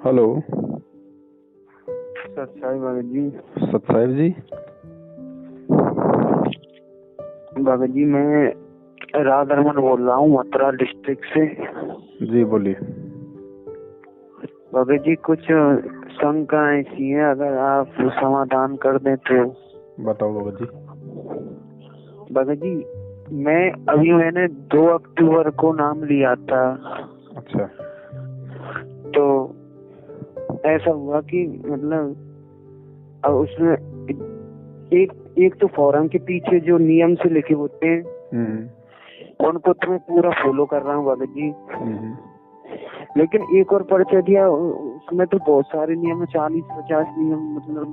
Hello. सत साहिब भगत जी। सत साहिब जी। भगत जी मैं राधारमन बोल रहा हूँ मथुरा डिस्ट्रिक्ट से। जी बोलिए। भगत जी कुछ शंका ऐसी है, अगर आप समाधान कर दें तो। बताओ भगत जी। भगत जी मैंने 2 अक्टूबर को नाम लिया था। अच्छा। तो ऐसा हुआ कि मतलब अब उसमें एक तो फॉर्म के पीछे जो नियम से लिखे होते हैं उनको तो मैं पूरा फॉलो कर रहा हूँ भगत जी। लेकिन एक और पर्चा दिया, उसमें तो बहुत सारे नियम, 40-50 नियम, मतलब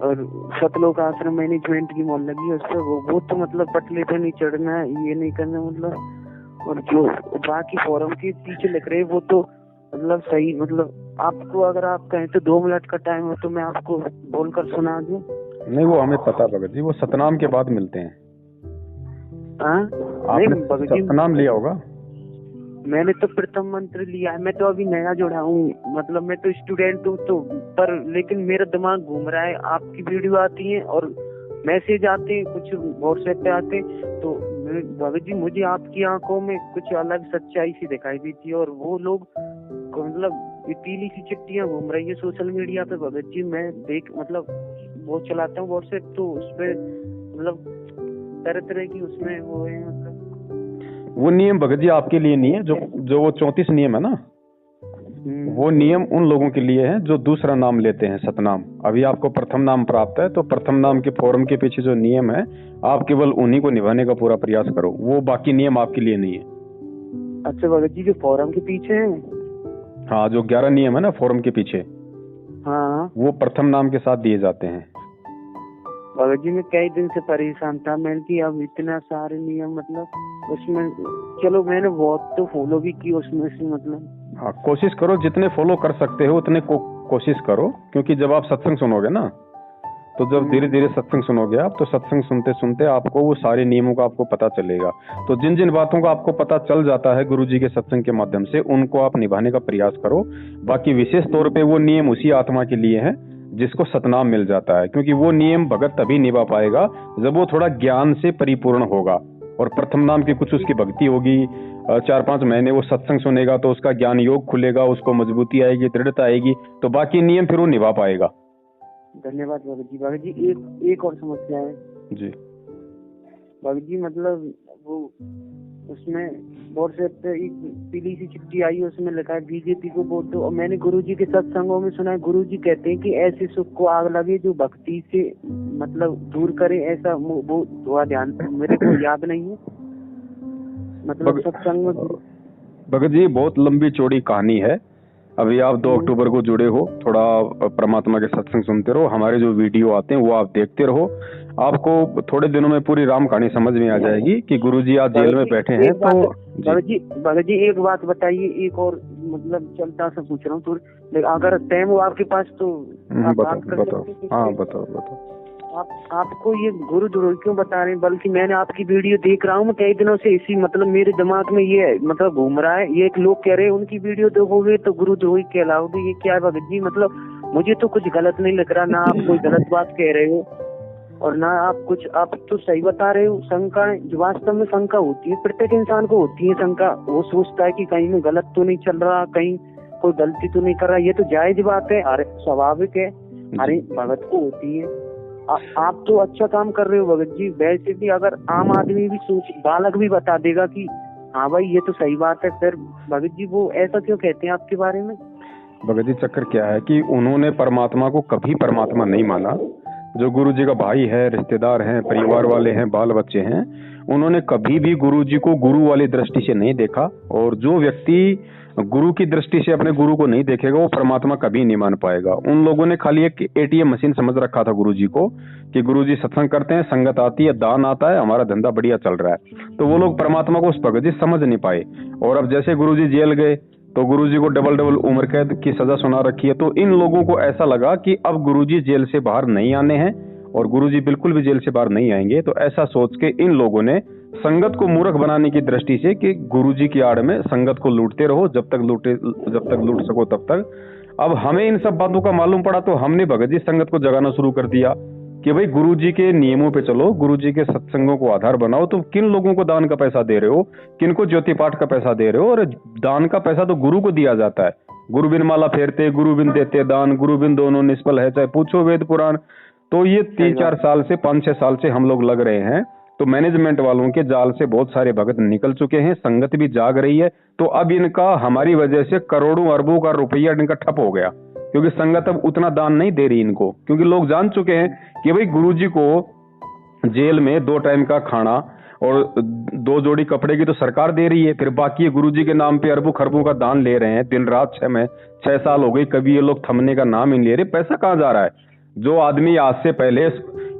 और सतलोक आश्रम मैनेजमेंट की मोल लगी है उस पर। वो तो मतलब पटले पे नहीं चढ़ना है, ये नहीं करना, मतलब। और जो बाकी फॉर्म के पीछे लिख रहे वो तो मतलब सही, मतलब आपको अगर आप कहें तो 2 मिनट का टाइम हो तो मैं आपको बोलकर सुना दूं। नहीं, वो हमें पता भगत जी, वो सतनाम के बाद मिलते हैं। आपने सतनाम लिया होगा। मैंने तो प्रथम मंत्र लिया है, मैं तो अभी नया जुड़ा हूँ, मतलब मैं तो स्टूडेंट हूँ तो। पर लेकिन मेरा दिमाग घूम रहा है, आपकी वीडियो आती है और मैसेज आते हैं, कुछ व्हाट्सएप पे आते हैं, तो भगत जी मुझे आपकी आंखों में कुछ अलग सच्चाई सी दिखाई देती है। और वो लोग मतलब ये पीली सी चिट्ठियां घूम रही है सोशल मीडिया पे भगत जी। मैं मतलब वो चलाता हूँ व्हाट्सएप, तो उस पे मतलब तरह तरह की उसमें वो है, मतलब वो नियम भगत जी आपके लिए नहीं है। जो वो 34 नियम है ना, वो नियम उन लोगों के लिए है जो दूसरा नाम लेते हैं, सतनाम। अभी आपको प्रथम नाम प्राप्त है, तो प्रथम नाम के फॉर्म के पीछे जो नियम है, आप केवल उन्हीं को निभाने का पूरा प्रयास करो। वो बाकी नियम आपके लिए नहीं है। अच्छा भगत जी, जो फॉर्म के पीछे है? हाँ, जो 11 नियम है ना फॉर्म के पीछे, हाँ, वो प्रथम नाम के साथ दिए जाते हैं। भगत जी मैं कई दिन से परेशान था, मैंने कि अब इतना सारे नियम, मतलब उसमें चलो मैंने बहुत तो फॉलो भी की उसमें से, मतलब। हाँ, कोशिश करो जितने फॉलो कर सकते हो उतने कोशिश करो, क्योंकि जब आप सत्संग सुनोगे ना, तो जब धीरे धीरे सत्संग सुनोगे आप, तो सत्संग सुनते सुनते आपको वो सारे नियमों का आपको पता चलेगा। तो जिन जिन बातों का आपको पता चल जाता है गुरुजी के सत्संग के माध्यम से, उनको आप निभाने का प्रयास करो। बाकी विशेष तौर पे वो नियम उसी आत्मा के लिए हैं जिसको सतनाम मिल जाता है, क्योंकि वो नियम भगत तभी निभा पाएगा जब वो थोड़ा ज्ञान से परिपूर्ण होगा। और प्रथम नाम की कुछ उसकी भक्ति होगी, 4-5 महीने वो सत्संग सुनेगा तो उसका ज्ञान योग खुलेगा, उसको मजबूती आएगी, दृढ़ता आएगी, तो बाकी नियम फिर वो निभा पाएगा। धन्यवाद भगत जी। भगत जी एक और समस्या है जी भगत जी, मतलब वो उसमें व्हाट्सएप पे एक पीली सी चिट्ठी आई है, उसमें लिखा है बीजेपी को वोट दो। और मैंने गुरुजी के सत्संगों में सुना है, गुरुजी कहते हैं कि ऐसे सुख को आग लगे जो भक्ति से मतलब दूर करे, ऐसा वो थोड़ा ध्यान पे, मेरे को याद नहीं है, मतलब सत्संग में। भगत जी बहुत लंबी चौड़ी कहानी है। अभी आप 2 अक्टूबर को जुड़े हो, थोड़ा परमात्मा के सत्संग सुनते रहो, हमारे जो वीडियो आते हैं वो आप देखते रहो। आपको थोड़े दिनों में पूरी राम कहानी समझ में आ जाएगी कि गुरुजी आज जेल में बैठे हैं। तो भगत जी एक बात बताइए, एक और मतलब चलता सा पूछ रहा हूँ, तो अगर टाइम हो आपके पास तो आप बात कर सकते हैं। हाँ बताओ। आपको ये गुरुद्रोही क्यों बता रहे हैं? बल्कि मैंने आपकी वीडियो देख रहा हूँ, मैं कई दिनों से इसी, मतलब मेरे दिमाग में ये मतलब घूम रहा है। ये एक लोग कह रहे हैं उनकी वीडियो देखोगे तो गुरुद्रोही कहलाओगे, ये क्या है भगत जी? मतलब मुझे तो कुछ गलत नहीं लग रहा, ना आप कोई गलत बात कह रहे हो और ना आप तो सही बता रहे हो। शंका जो वास्तव में शंका होती है, प्रत्येक इंसान को होती है शंका। वो सोचता है कि कहीं में गलत तो नहीं चल रहा, कहीं कोई गलती तो नहीं कर रहा। ये तो जायज बात है, अरे स्वाभाविक है, अरे भगत को होती है। आप तो अच्छा काम कर रहे हो भगत जी। वैसे भी अगर आम आदमी भी बालक भी बता देगा कि हाँ भाई ये तो सही बात है, फिर भगत जी वो ऐसा क्यों कहते हैं आपके बारे में? भगत जी चक्कर क्या है कि उन्होंने परमात्मा को कभी परमात्मा नहीं माना। जो गुरु जी का भाई है, रिश्तेदार हैं, परिवार वाले हैं, बाल बच्चे हैं, उन्होंने कभी भी गुरु जी को गुरु वाली दृष्टि से नहीं देखा। और जो व्यक्ति गुरु की दृष्टि से अपने गुरु को नहीं देखेगा, वो परमात्मा कभी नहीं मान पाएगा। उन लोगों ने खाली एक ATM मशीन समझ रखा था गुरु जी को, कि गुरु जी सत्संग करते हैं, संगत आती है, दान आता है, हमारा धंधा बढ़िया चल रहा है। तो वो लोग परमात्मा को उस भगत जी समझ नहीं पाए। और अब जैसे गुरु जी जेल गए तो गुरुजी को डबल उम्र कैद की सजा सुना रखी है। तो इन लोगों को ऐसा लगा कि अब गुरुजी जेल से बाहर नहीं आने हैं, और गुरुजी बिल्कुल भी जेल से बाहर नहीं आएंगे। तो ऐसा सोच के इन लोगों ने संगत को मूर्ख बनाने की दृष्टि से कि गुरुजी की आड़ में संगत को लूटते रहो, जब तक लूट सको तब तक, अब हमें इन सब बातों का मालूम पड़ा तो हमने भगत जी संगत को जगाना शुरू कर दिया कि भाई गुरुजी के नियमों पे चलो, गुरुजी के सत्संगों को आधार बनाओ। तो किन लोगों को दान का पैसा दे रहे हो, किन को ज्योति पाठ का पैसा दे रहे हो? और दान का पैसा तो गुरु को दिया जाता है। गुरु बिन माला फेरते, गुरु बिन देते दान, गुरु बिन दोनों निष्फल है, चाहे पूछो वेद पुराण। तो ये 3-4 साल से 5-6 साल से हम लोग लग रहे हैं। तो मैनेजमेंट वालों के जाल से बहुत सारे भगत निकल चुके हैं, संगत भी जाग रही है। तो अब इनका हमारी वजह से करोड़ों अरबों का रुपया इनका ठप हो गया, क्योंकि संगत अब उतना दान नहीं दे रही इनको, क्योंकि लोग जान चुके हैं कि भाई गुरुजी को जेल में 2 टाइम का खाना और 2 जोड़ी कपड़े की तो सरकार दे रही है, फिर बाकी गुरुजी के नाम पे अरबों खरबों का दान ले रहे हैं दिन रात। 6 साल हो गई, कभी ये लोग थमने का नाम ही नहीं ले रहे। पैसा कहाँ जा रहा है? जो आदमी आज से पहले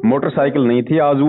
मोटरसाइकिल नहीं थी, आज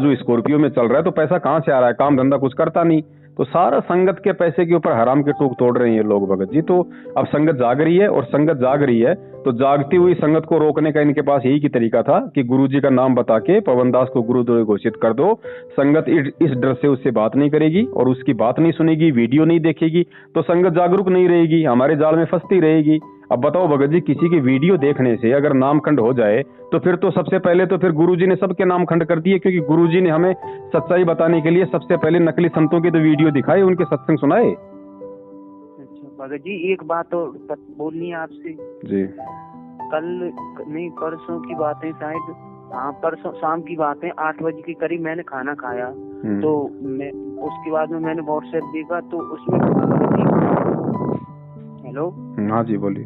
वो स्कॉर्पियो में चल रहा है, तो पैसा कहाँ से आ रहा है? काम धंधा कुछ करता नहीं, तो सारा संगत के पैसे के ऊपर हराम के टूक तोड़ रहे हैं ये लोग भगत जी। तो अब संगत जाग रही है, और संगत जाग रही है तो जागती हुई संगत को रोकने का इनके पास यही की तरीका था कि गुरुजी का नाम बता के पवनदास को गुरुद्रोही घोषित कर दो। संगत इस डर से उससे बात नहीं करेगी और उसकी बात नहीं सुनेगी, वीडियो नहीं देखेगी, तो संगत जागरूक नहीं रहेगी, हमारे जाल में फंसती रहेगी। अब बताओ भगत जी, किसी की वीडियो देखने से अगर नामखंड हो जाए तो फिर तो सबसे पहले तो फिर गुरुजी ने सबके नामखंड कर दिए, क्योंकि गुरुजी ने हमें सच्चाई बताने के लिए सबसे पहले नकली संतों की तो वीडियो दिखाई, उनके सत्संग सुनाए। अच्छा भगत जी, एक बात और बोलनी है आपसे जी। कल नहीं परसों की बात है शायद, हाँ परसों शाम की बात है, 8 बजे के करीब मैंने खाना खाया। तो मैं उसके बाद में मैंने व्हाट्सएप देखा तो उसमें, हेलो हाँ जी बोलिए।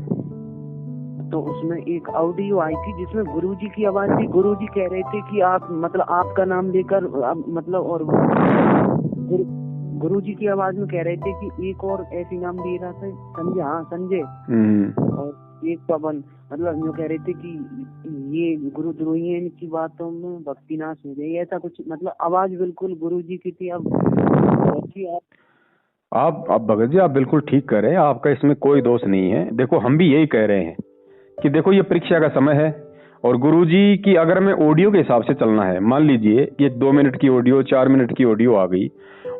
तो उसमें एक ऑडियो आई थी जिसमें गुरुजी की आवाज थी। गुरुजी कह रहे थे कि आप मतलब आपका नाम लेकर मतलब, और गुरुजी की आवाज में कह रहे थे कि एक और ऐसी नाम दे रहा था संजय, हाँ संजय, और एक पवन, मतलब जो कह रहे थे कि ये गुरुद्रोही है, इनकी बातों में भक्ति नाश हो गई, ऐसा कुछ, मतलब आवाज बिल्कुल गुरुजी की थी। आप भगत जी आप बिल्कुल ठीक कह रहे हैं, आपका इसमें कोई दोष नहीं है। देखो हम भी यही कह रहे हैं कि देखो ये परीक्षा का समय है, और गुरुजी की अगर हमें ऑडियो के हिसाब से चलना है, मान लीजिए ये 2 मिनट की ऑडियो, 4 मिनट की ऑडियो आ गई,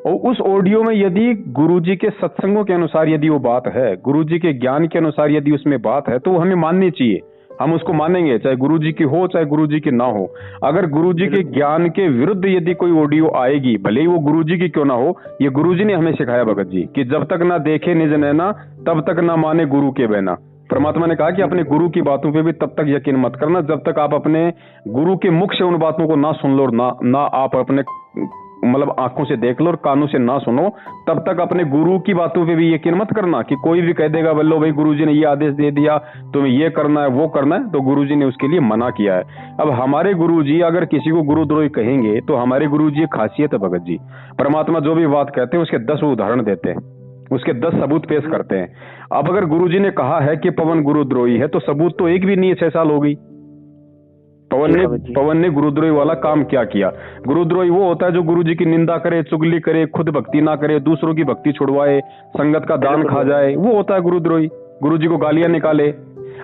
और उस ऑडियो में यदि गुरुजी के सत्संगों के अनुसार यदि वो बात है, गुरुजी के ज्ञान के अनुसार यदि उसमें बात है, तो वो हमें माननी चाहिए, हम उसको मानेंगे, चाहे गुरुजी की हो चाहे गुरुजी की ना हो। अगर गुरुजी के ज्ञान के विरुद्ध यदि कोई ऑडियो आएगी, भले ही वो गुरुजी की क्यों ना हो, ये गुरुजी ने हमें सिखाया भगत जी कि जब तक ना देखे निज नैना तब तक ना माने गुरु के बहना। परमात्मा ने कहा कि अपने गुरु की बातों पे भी तब तक यकीन मत करना जब तक आप अपने गुरु के मुख से उन बातों को ना सुन लो, और ना आप अपने मतलब आंखों से देख लो और कानों से ना सुनो, तब तक अपने गुरु की बातों पे भी यकीन मत करना कि कोई भी कह देगा बल्लो भाई गुरुजी ने ये आदेश दे दिया तुम्हें ये करना है वो करना है, तो गुरुजी ने उसके लिए मना किया है। अब हमारे गुरुजी अगर किसी को गुरुद्रोही कहेंगे तो हमारे गुरुजी एक खासियत है भगत जी, परमात्मा जो भी बात कहते हैं उसके 10 उदाहरण देते हैं, उसके 10 सबूत पेश करते हैं। अब अगर गुरुजी ने कहा है कि पवन गुरुद्रोही है तो सबूत तो एक भी नहीं है। 6 साल हो गई, पवन ने गुरुद्रोही वाला काम क्या किया? गुरुद्रोही वो होता है जो गुरुजी की निंदा करे, चुगली करे, खुद भक्ति ना करे, दूसरों की भक्ति छुड़वाए, संगत का दान खा जाए, वो होता है गुरुद्रोही, गुरुजी को गालियां निकाले।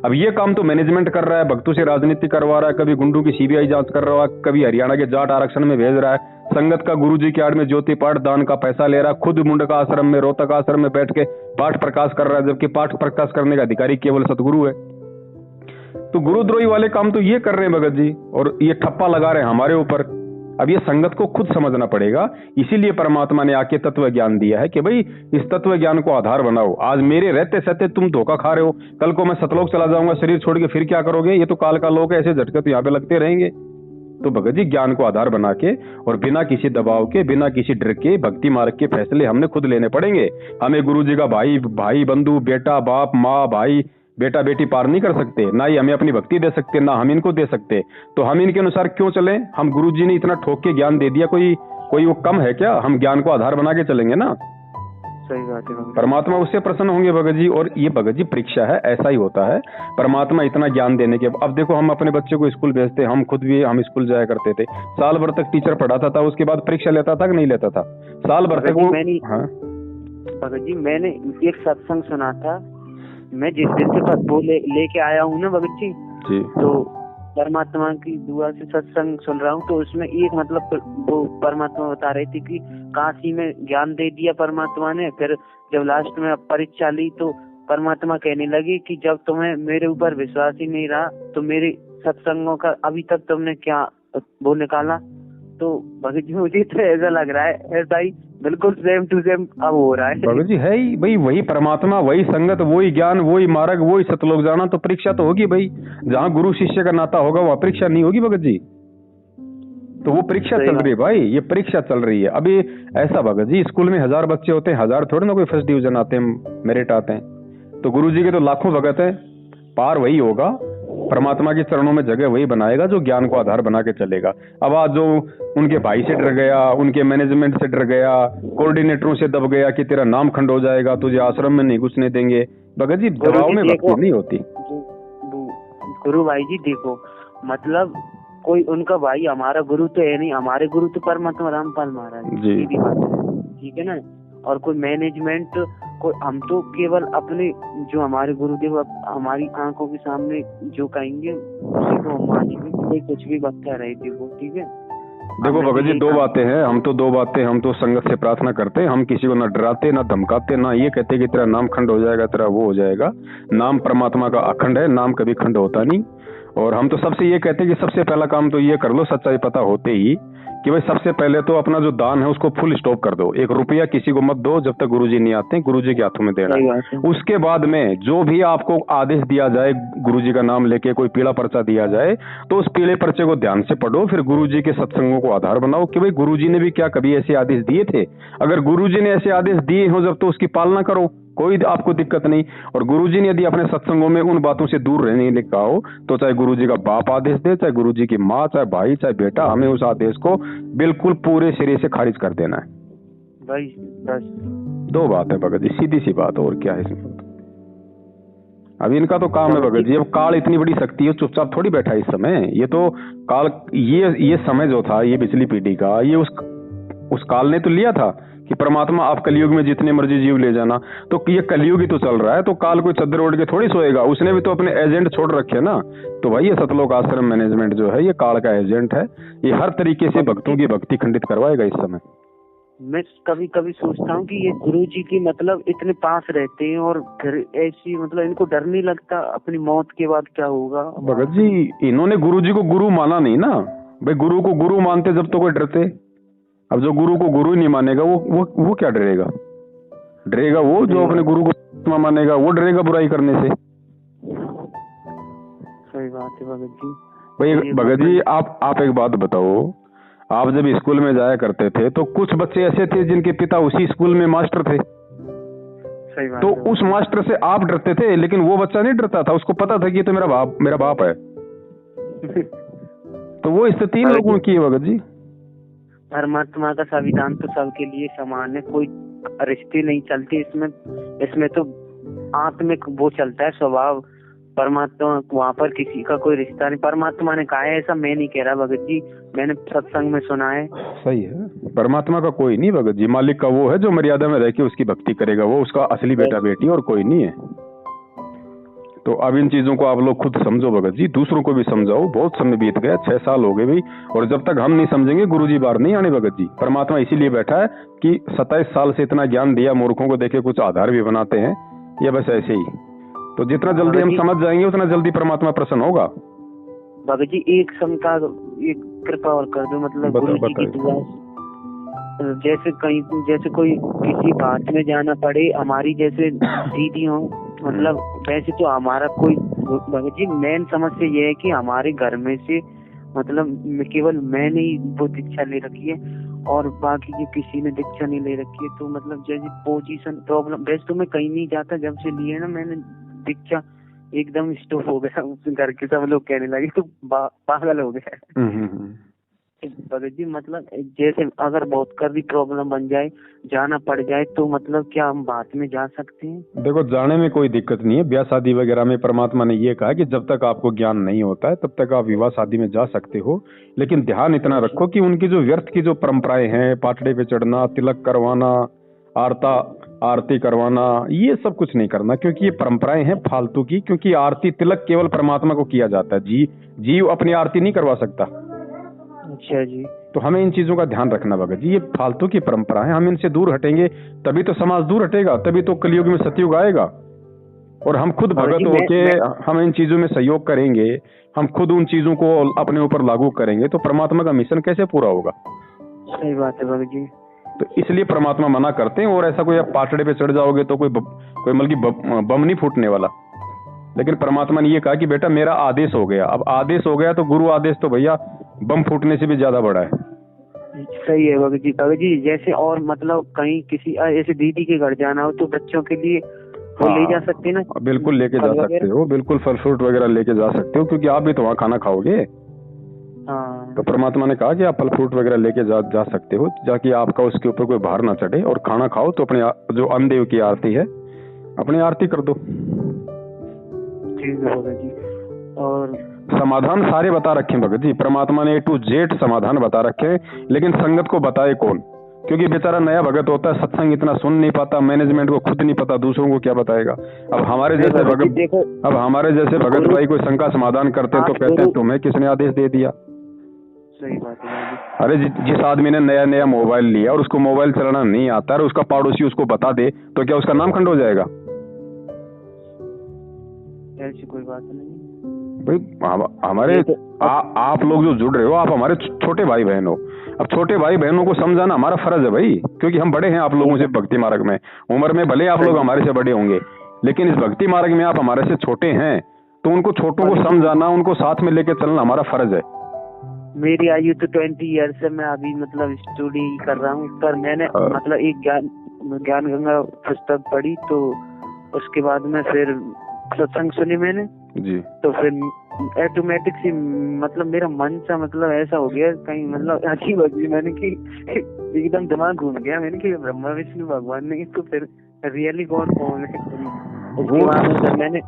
अब ये काम तो मैनेजमेंट कर रहा है, भक्तों से राजनीति करवा रहा है, कभी गुंडों की सीबीआई जांच कर रहा है, कभी हरियाणा के जाट आरक्षण में भेज रहा है, संगत का गुरुजी की आड़ में ज्योति पाठ दान का पैसा ले रहा है, खुद मुंडका आश्रम में रोहतक आश्रम में बैठ के पाठ प्रकाश कर रहा है, जबकि पाठ प्रकाश करने का अधिकारी केवल सतगुरु है। तो गुरुद्रोही वाले काम तो ये कर रहे हैं भगत जी, और ये ठप्पा लगा रहे हैं हमारे ऊपर। अब ये संगत को खुद समझना पड़ेगा, इसीलिए परमात्मा ने आके तत्व ज्ञान दिया है कि भाई इस तत्व ज्ञान को आधार बनाओ। आज मेरे रहते सहते तुम धोखा खा रहे हो, कल को मैं सतलोक चला जाऊंगा शरीर छोड़ के, फिर क्या करोगे? ये तो काल का लोक है, ऐसे झटके तो यहाँ पे लगते रहेंगे। तो भगत जी ज्ञान को आधार बना के और बिना किसी दबाव के, बिना किसी डर के भक्ति मार्ग के फैसले हमने खुद लेने पड़ेंगे। हमें गुरुजी का भाई बंधु, बेटा बाप, माँ भाई, बेटा बेटी पार नहीं कर सकते, ना ही हमें अपनी भक्ति दे सकते, ना हम इनको दे सकते। तो हम इनके अनुसार क्यों चलें? हम गुरुजी ने इतना ठोक के ज्ञान दे दिया, कोई वो कम है क्या? हम ज्ञान को आधार बना के चलेंगे ना। सही बात है, परमात्मा उससे प्रसन्न होंगे भगत जी। और ये भगत जी परीक्षा है, ऐसा ही होता है। परमात्मा इतना ज्ञान देने के अब देखो, हम अपने बच्चे को स्कूल भेजते, हम खुद भी हम स्कूल जाया करते थे, साल भर तक टीचर पढ़ाता था, उसके बाद परीक्षा लेता था कि नहीं लेता था? साल भर तक वो। हाँ भगत जी मैंने एक सत्संग सुना था, मैं जिस दिन से वो लेके आया हूँ ना भगत जी, तो परमात्मा की दुआ से सत्संग सुन रहा हूँ, तो उसमें एक मतलब वो परमात्मा बता रही थी कि काशी में ज्ञान दे दिया परमात्मा ने, फिर जब लास्ट में परीक्षा ली तो परमात्मा कहने लगी कि जब तुम्हें मेरे ऊपर विश्वास ही नहीं रहा तो मेरे सत्संगों का अभी तक तुमने क्या वो निकाला। तो भगत जी मुझे तो ऐसा लग रहा है भाई बिल्कुल सेम टू सेम अब हो रहा है। भगत जी है ही भाई, वही परमात्मा, वही संगत, वही ज्ञान, वही मार्ग, वही सतलोक जाना। तो परीक्षा तो होगी भाई, जहाँ गुरु शिष्य का नाता होगा वहाँ परीक्षा नहीं होगी भगत जी। तो वो परीक्षा चल रही है भाई, ये परीक्षा चल रही है अभी। ऐसा भगत जी, स्कूल में 1000 बच्चे होते हैं, 1000 थोड़े ना कोई फर्स्ट डिवीजन आते हैं, मेरिट आते हैं। तो गुरु जी के तो लाखों भगत हैं, पार वही होगा, परमात्मा के चरणों में जगह वही बनाएगा जो ज्ञान को आधार बना के चलेगा। अब आज जो उनके भाई से डर गया, उनके मैनेजमेंट से डर गया, कोऑर्डिनेटरों से दब गया कि तेरा नाम खंड हो जाएगा, तुझे आश्रम में नहीं घुसने देंगे। भगत जी दबाव में भक्ति नहीं होती। गुरु भाई जी देखो, मतलब कोई उनका भाई हमारा गुरु तो है नहीं, हमारे गुरु तो परमात्मा रामपाल महाराज जी, ये भी बात है, ठीक है ना। और कोई मैनेजमेंट कोई, हम तो केवल अपने जो हमारे गुरुदेव हमारी आंखों के सामने जो कहेंगे उसी को हम मानेंगे, कोई कुछ भी बता रहे थे वो, ठीक है। देखो भगत जी दो बातें हैं, हम तो संगत से प्रार्थना करते हैं, हम किसी को ना डराते ना धमकाते, ना ये कहते कि तेरा नाम खंड हो जाएगा, तेरा वो हो जाएगा। नाम परमात्मा का अखंड है, नाम कभी खंड होता नहीं। और हम तो सबसे ये कहते हैं कि सबसे पहला काम तो ये कर लो, सच्चाई पता होते ही, कि भाई सबसे पहले तो अपना जो दान है उसको फुल स्टॉप कर दो। 1 रुपया किसी को मत दो जब तक गुरुजी नहीं आते, गुरुजी के हाथों में देना है। उसके बाद में जो भी आपको आदेश दिया जाए, गुरुजी का नाम लेके कोई पीला पर्चा दिया जाए तो उस पीले पर्चे को ध्यान से पढ़ो, फिर गुरुजी के सत्संगों को आधार बनाओ कि भाई गुरुजी ने भी क्या कभी ऐसे आदेश दिए थे। अगर गुरुजी ने ऐसे आदेश दिए हो जब, तो उसकी पालना करो, कोई आपको दिक्कत नहीं। और गुरुजी ने यदि अपने सत्संगों में उन बातों से दूर रहने ने कहा हो, तो चाहे गुरुजी का बाप आदेश दे, चाहे गुरुजी की माँ, चाहे भाई, चाहे बेटा, हमें उस आदेश को बिल्कुल पूरे सिरे से खारिज कर देना है। बस 2 बात है भगत जी, सीधी सी बात, और क्या है इसमें। अब इनका तो काम है भगत जी, अब काल इतनी बड़ी शक्ति है, चुपचाप थोड़ी बैठा है इस समय। ये तो काल, ये समय जो था, ये पिछली पीढ़ी का, ये उस काल ने तो लिया था कि परमात्मा आप कलयुग में जितने मर्जी जीव ले जाना। तो ये कलयुग ही तो चल रहा है, तो काल कोई चद्दर ओढ़ के थोड़ी सोएगा, उसने भी तो अपने एजेंट छोड़ रखे ना। तो भाई ये सतलोक आश्रम मैनेजमेंट जो है, ये काल का एजेंट है, ये हर तरीके से भक्तों की भक्ति खंडित करवाएगा इस समय। मैं कभी कभी सोचता हूँ कि ये गुरुजी की मतलब इतने पास रहते हैं और फिर ऐसी मतलब इनको डर नहीं लगता अपनी मौत के बाद क्या होगा। भगत जी इन्होंने गुरुजी को गुरु माना नहीं ना भाई, गुरु को गुरु मानते जब तो कोई डरते। अब जो गुरु को गुरु नहीं मानेगा वो क्या डरेगा? डरेगा वो जो अपने गुरु को मानेगा, वो डरेगा बुराई करने से। सही बात है भगत जी। भाई भगत जी आप एक बात बताओ, आप जब स्कूल में जाया करते थे तो कुछ बच्चे ऐसे थे जिनके पिता उसी स्कूल में मास्टर थे। सही बात तो है। उस मास्टर से आप डरते थे, लेकिन वो बच्चा नहीं डरता था, उसको पता था कि ये तो मेरा बाप है। तो वो स्थिति लोगों की है भगत जी। परमात्मा का संविधान तो सबके लिए समान है, कोई रिश्ते नहीं चलते इसमें तो आत्मिक वो चलता है स्वभाव। परमात्मा वहाँ पर किसी का कोई रिश्ता नहीं, परमात्मा ने कहा है, ऐसा मैं नहीं कह रहा भगत जी, मैंने सत्संग में सुना है। सही है, परमात्मा का कोई नहीं भगत जी, मालिक का वो है जो मर्यादा में रह के उसकी भक्ति करेगा, वो उसका असली बेटा बेटी और कोई नहीं है। तो अब इन चीजों को आप लोग खुद समझो भगत जी, दूसरों को भी समझाओ। बहुत समय बीत गया, 6 साल हो गए भाई, और जब तक हम नहीं समझेंगे गुरुजी बाहर नहीं आने भगत जी। परमात्मा इसीलिए बैठा है कि 27 साल से इतना ज्ञान दिया, मूर्खों को देखे कुछ आधार भी बनाते हैं, या बस ऐसे ही। तो जितना जल्दी हम समझ जाएंगे उतना जल्दी परमात्मा प्रसन्न होगा। भगत जी एक कृपा और कर दो, मतलब गुरु जी की दुआ, जैसे कोई किसी बात में जाना पड़े, हमारी जैसे दीदी हो, मतलब वैसे तो हमारा कोई भगत जी मेन समस्या ये है कि हमारे घर में से मतलब केवल मैंने ही वो दीक्षा ले रखी है और बाकी की किसी ने दीक्षा नहीं ले रखी है। तो मतलब जैसे पोजीशन प्रॉब्लम, वैसे तो मैं कहीं नहीं जाता, जब से लिए ना मैंने दीक्षा एकदम स्टॉप हो गया। घर के सब लोग कहने लगे तो पागल हो गया। भगत जी मतलब जैसे अगर बहुत कर भी प्रॉब्लम बन जाए, जाना पड़ जाए, तो मतलब क्या हम बात में जा सकते हैं? देखो जाने में कोई दिक्कत नहीं है, ब्याह शादी वगैरह में परमात्मा ने ये कहा कि जब तक आपको ज्ञान नहीं होता है तब तक आप विवाह शादी में जा सकते हो। लेकिन ध्यान इतना रखो कि उनकी जो व्यर्थ की जो परंपराएं हैं, पाटड़े पे चढ़ना, तिलक करवाना, आरती करवाना, ये सब कुछ नहीं करना, क्योंकि ये परंपराएं हैं फालतू की। क्योंकि आरती तिलक केवल परमात्मा को किया जाता है, जीव अपनी आरती नहीं करवा सकता। अच्छा जी। तो हमें इन चीजों का ध्यान रखना भगत जी, ये फालतू की परंपरा है, हम इनसे दूर हटेंगे तभी तो समाज दूर हटेगा, तभी तो कलयुग में सतयुग आएगा। और हम खुद बाबा भगत जी होके हम इन चीजों में सहयोग करेंगे, हम खुद उन चीजों को अपने ऊपर लागू करेंगे तो परमात्मा का मिशन कैसे पूरा होगा? सही बात है बाबा जी। तो इसलिए परमात्मा मना करते हैं। और ऐसा कोई आप पाटड़े पे चढ़ जाओगे तो कोई मतलब कि बम नहीं फूटने वाला। लेकिन परमात्मा ने ये कहा कि बेटा मेरा आदेश हो गया। अब आदेश हो गया तो गुरु आदेश तो भैया बम फूटने से भी ज्यादा बड़ा है। सही है बाबा जी। बाबा जी जैसे और मतलब कहीं किसी ऐसे दीदी के घर जाना हो तो बच्चों के लिए वो ले जा सकते हैं ना? बिल्कुल लेके जा सकते हो, बिल्कुल फल फ्रूट वगैरह लेके जा सकते हो, क्योंकि आप भी तो वहाँ खाना खाओगे। हाँ। तो परमात्मा ने कहा कि आप फल फ्रूट वगैरह लेके जा सकते हो, जाकि आपका उसके ऊपर कोई भार ना चढ़े। और खाना खाओ तो अपने जो अन्नदेव की आरती है अपनी आरती कर दो। ठीक है भगत जी। और समाधान सारे बता रखे भगत जी, परमात्मा ने A to Z समाधान बता रखे, लेकिन संगत को बताए कौन? क्योंकि बेचारा नया भगत होता है, सत्संग इतना सुन नहीं पाता, मैनेजमेंट को खुद नहीं पता, दूसरों को क्या बताएगा? अब हमारे जैसे भगत भाई कोई शंका समाधान करते हैं तो कहते हैं तुम्हें किसने आदेश दे दिया? सही बात है। अरे जिस आदमी ने नया नया मोबाइल लिया और उसको मोबाइल चलाना नहीं आता और उसका पड़ोसी उसको बता दे तो क्या उसका नाम खंड हो जाएगा? ऐसी कोई बात नहीं भाई। हमारे आप लोग जो जुड़ रहे हो, आप हमारे छोटे भाई बहन हो। अब छोटे भाई बहनों को समझाना हमारा फर्ज है भाई, क्योंकि हम बड़े हैं आप लोगों से भक्ति मार्ग में। उम्र में भले आप लोग हमारे से बड़े होंगे, लेकिन इस भक्ति मार्ग में आप हमारे से छोटे हैं, तो उनको छोटों को समझाना, उनको साथ में लेके चलना हमारा फर्ज है। मेरी आयु तो 20 ईयर्स है, मैं अभी मतलब स्टडी कर रहा हूँ, पर मैंने मतलब एक ज्ञान गंगा पुस्तक पढ़ी, तो उसके बाद में फिर सत्संग सुनी मैंने जी। तो फिर ऑटोमेटिक सी मतलब मेरा मन सा मतलब ऐसा हो गया कहीं मतलब अजीब अजीब, मैंने कि एकदम दिमाग घूम गया। मैंने कि ब्रह्मा विष्णु भगवान नहीं तो फिर रियली गॉड कौन है? उसके बाद मैंने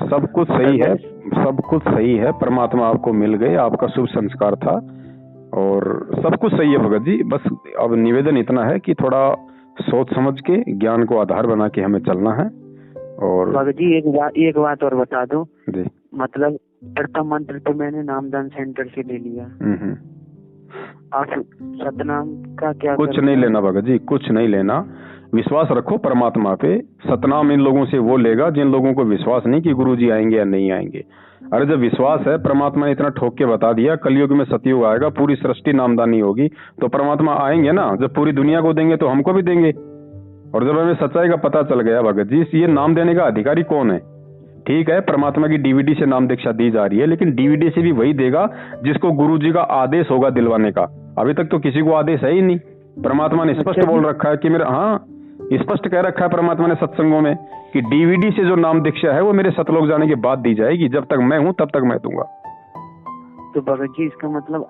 सब कुछ सही है, सब कुछ सही है, परमात्मा आपको मिल गए, आपका शुभ संस्कार था और सब कुछ सही है भगत जी। बस अब निवेदन इतना है कि थोड़ा सोच समझ के ज्ञान को आधार बना के हमें चलना है। और भगत जी एक बात और बता दो जी। मतलब प्रथम मंत्र तो मैंने नामदान सेंटर से ले लिया, आप सतनाम का क्या? कुछ नहीं लेना भगत जी, कुछ नहीं लेना। विश्वास रखो परमात्मा पे। सतनाम इन लोगों से वो लेगा जिन लोगों को विश्वास नहीं कि गुरुजी आएंगे या नहीं आएंगे। अरे जब विश्वास है, परमात्मा ने इतना ठोक के बता दिया कलयुग में सतयुग आएगा, पूरी सृष्टि नामदानी होगी, तो परमात्मा आएंगे ना। जब पूरी दुनिया को देंगे तो हमको भी देंगे। और जब हमें सच्चाई का पता चल गया भगत जी, ये नाम देने का अधिकारी कौन है? ठीक है, परमात्मा की डीवीडी से नाम दीक्षा दी जा रही है, लेकिन डीवीडी से भी वही देगा जिसको गुरुजी का आदेश होगा दिलवाने का। अभी तक तो किसी को आदेश है ही नहीं। परमात्मा ने स्पष्ट बोल रखा है कि मेरा, स्पष्ट कह रखा है परमात्मा ने सत्संगों में कि डीवीडी से जो नाम दीक्षा है वो मेरे सतलोक जाने के बाद दी जाएगी, जब तक मैं हूं तब तक मैं दूंगा। तो भगत जी इसका मतलब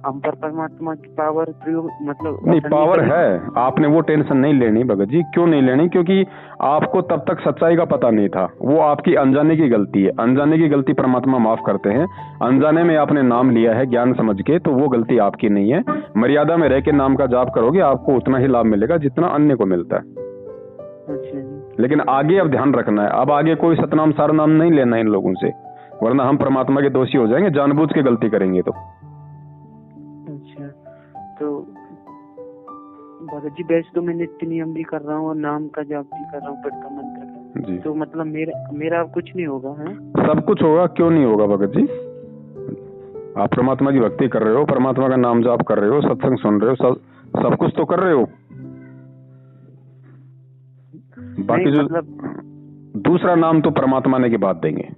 हम पर परमात्मा की पावर प्रयोग मतलब नहीं, पावर है, आपने वो टेंशन नहीं लेनी भगत जी। क्यों नहीं लेनी? क्योंकि आपको तब तक सच्चाई का पता नहीं था, वो आपकी अनजाने की गलती है। अनजाने की गलती परमात्मा माफ करते हैं। अनजाने में आपने नाम लिया है ज्ञान समझ के, तो वो गलती आपकी नहीं है। मर्यादा में रह के नाम का जाप करोगे, आपको उतना ही लाभ मिलेगा जितना अन्य को मिलता है। लेकिन आगे अब ध्यान रखना है, अब आगे कोई सतनाम सारनाम नहीं लेना है इन लोगों से, वरना हम परमात्मा के दोषी हो जाएंगे, जानबूझ के गलती करेंगे तो। अच्छा, तो भगत जी वैसे तो मैं नित्य नियम भी कर रहा हूँ और नाम का जाप भी कर रहा हूँ, प्रथम मंत्र का, तो मतलब मेरा कुछ नहीं होगा? है सब कुछ होगा, क्यों नहीं होगा भगत जी? आप परमात्मा की भक्ति कर रहे हो, परमात्मा का नाम जाप कर रहे हो, सत्संग सुन रहे हो, सब कुछ तो कर रहे हो। बाकी जो मतलब दूसरा नाम तो परमात्मा ने के बाद देंगे।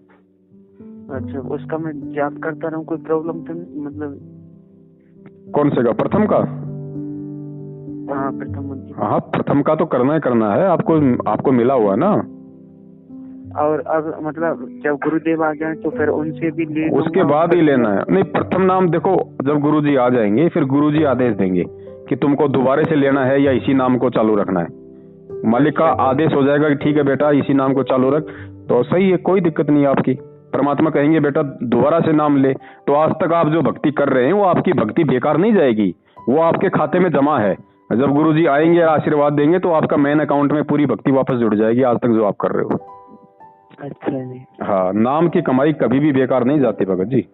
अच्छा, उसका मैं जाप करता रहूं, कोई प्रॉब्लम तो मतलब? कौन से का? प्रथम का? प्रथम प्रथम का तो करना ही करना है, आपको मिला हुआ ना। और अब मतलब जब गुरुदेव आ जाए तो फिर उनसे भी ले, उसके बाद ही लेना है। नहीं, प्रथम नाम देखो, जब गुरुजी आ जाएंगे फिर गुरुजी आदेश देंगे कि तुमको दोबारा से लेना है या इसी नाम को चालू रखना है। मालिक का आदेश हो जाएगा कि ठीक है बेटा इसी नाम को चालू रख, तो सही है, कोई दिक्कत नहीं आपकी। परमात्मा कहेंगे बेटा दोबारा से नाम ले, तो आज तक आप जो भक्ति कर रहे हैं वो आपकी भक्ति बेकार नहीं जाएगी, वो आपके खाते में जमा है। जब गुरुजी आएंगे आशीर्वाद देंगे तो आपका मेन अकाउंट में पूरी भक्ति वापस जुड़ जाएगी, आज तक जो आप कर रहे हो। अच्छा जी। हाँ, नाम की कमाई कभी भी बेकार नहीं जाती भगत जी।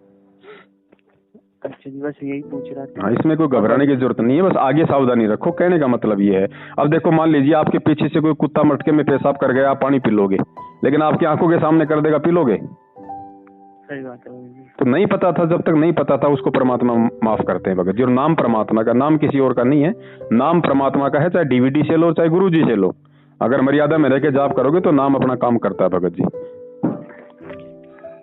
अच्छा जी, बस यही पूछ रहा था। हाँ, इसमें कोई घबराने की जरूरत नहीं है, बस आगे सावधानी रखो, कहने का मतलब ये है। अब देखो, मान लीजिए आपके पीछे से कोई कुत्ता मटके में पेशाब कर गया, आप पानी पी लोगे, लेकिन आपकी आंखों के सामने कर देगा, पी लोगे? सही बात है भगत जी। तो नहीं पता था, जब तक नहीं पता था उसको परमात्मा माफ करते हैं भगत जी। और नाम परमात्मा का, नाम किसी और का नहीं है, नाम परमात्मा का है, चाहे डीवीडी से लो चाहे गुरु जी से लो। अगर मर्यादा में रह के जाप करोगे तो नाम अपना काम करता है भगत जी।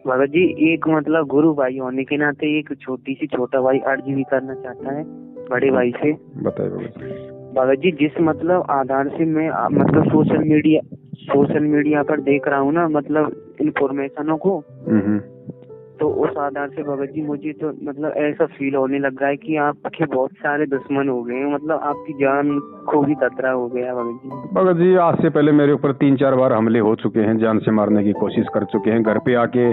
भगत जी, एक मतलब गुरु भाई होने के नाते एक छोटा भाई अर्ज भी करना चाहता है बड़े भाई से। बताइए भगत जी। भगत जी, जिस मतलब आधार से मैं मतलब सोशल मीडिया पर देख रहा हूँ ना, मतलब इन्फॉर्मेशनों को, तो उस आधार से भगत जी मुझे तो मतलब ऐसा फील होने लग रहा है कि आपके बहुत सारे दुश्मन हो गए हैं, मतलब आपकी जान को भी खतरा हो गया भगत जी। भगत जी, आज से पहले मेरे ऊपर 3-4 बार हमले हो चुके हैं, जान से मारने की कोशिश कर चुके हैं। घर पे आके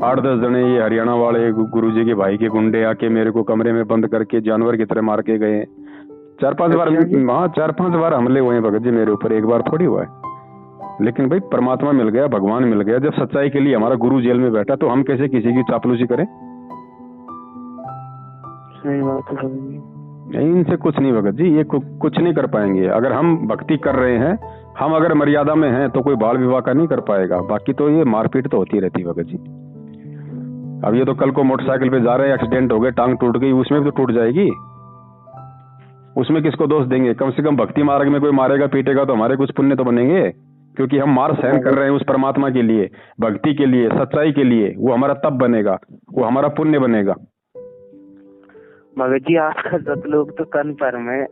8-10 जने ये हरियाणा वाले गुरुजी के भाई के गुंडे आके मेरे को कमरे में बंद करके जानवर की तरह मार के गए। 4-5 बार, हाँ 4-5 बार हमले हुए हैं भगत जी मेरे ऊपर, एक बार थोड़ी हुआ है। लेकिन भाई परमात्मा मिल गया, भगवान मिल गया। जब सच्चाई के लिए हमारा गुरु जेल में बैठा तो हम कैसे किसी की चापलूसी करें? सही बात है भगत जी। नहीं, इनसे कुछ नहीं भगत जी, ये कुछ नहीं कर पाएंगे। अगर हम भक्ति कर रहे हैं, हम अगर मर्यादा में हैं, तो कोई बाल विवाह का नहीं कर पाएगा। बाकी तो ये मारपीट तो होती रहती है भगत जी। अब ये तो कल को मोटरसाइकिल पे जा रहे हैं, एक्सीडेंट हो गए, टांग टूट गई, उसमें भी तो टूट जाएगी। उसमें किसको दोष देंगे? कम से कम भक्ति मार्ग में कोई मारेगा पीटेगा तो हमारे कुछ पुण्य तो बनेंगे, क्योंकि हम मार सहन कर रहे हैं उस परमात्मा के लिए, भक्ति के लिए, सच्चाई के लिए। वो हमारा तप बनेगा, वो हमारा पुण्य बनेगा। भगत जी, आपका सतलोक तो कन्फर्म है।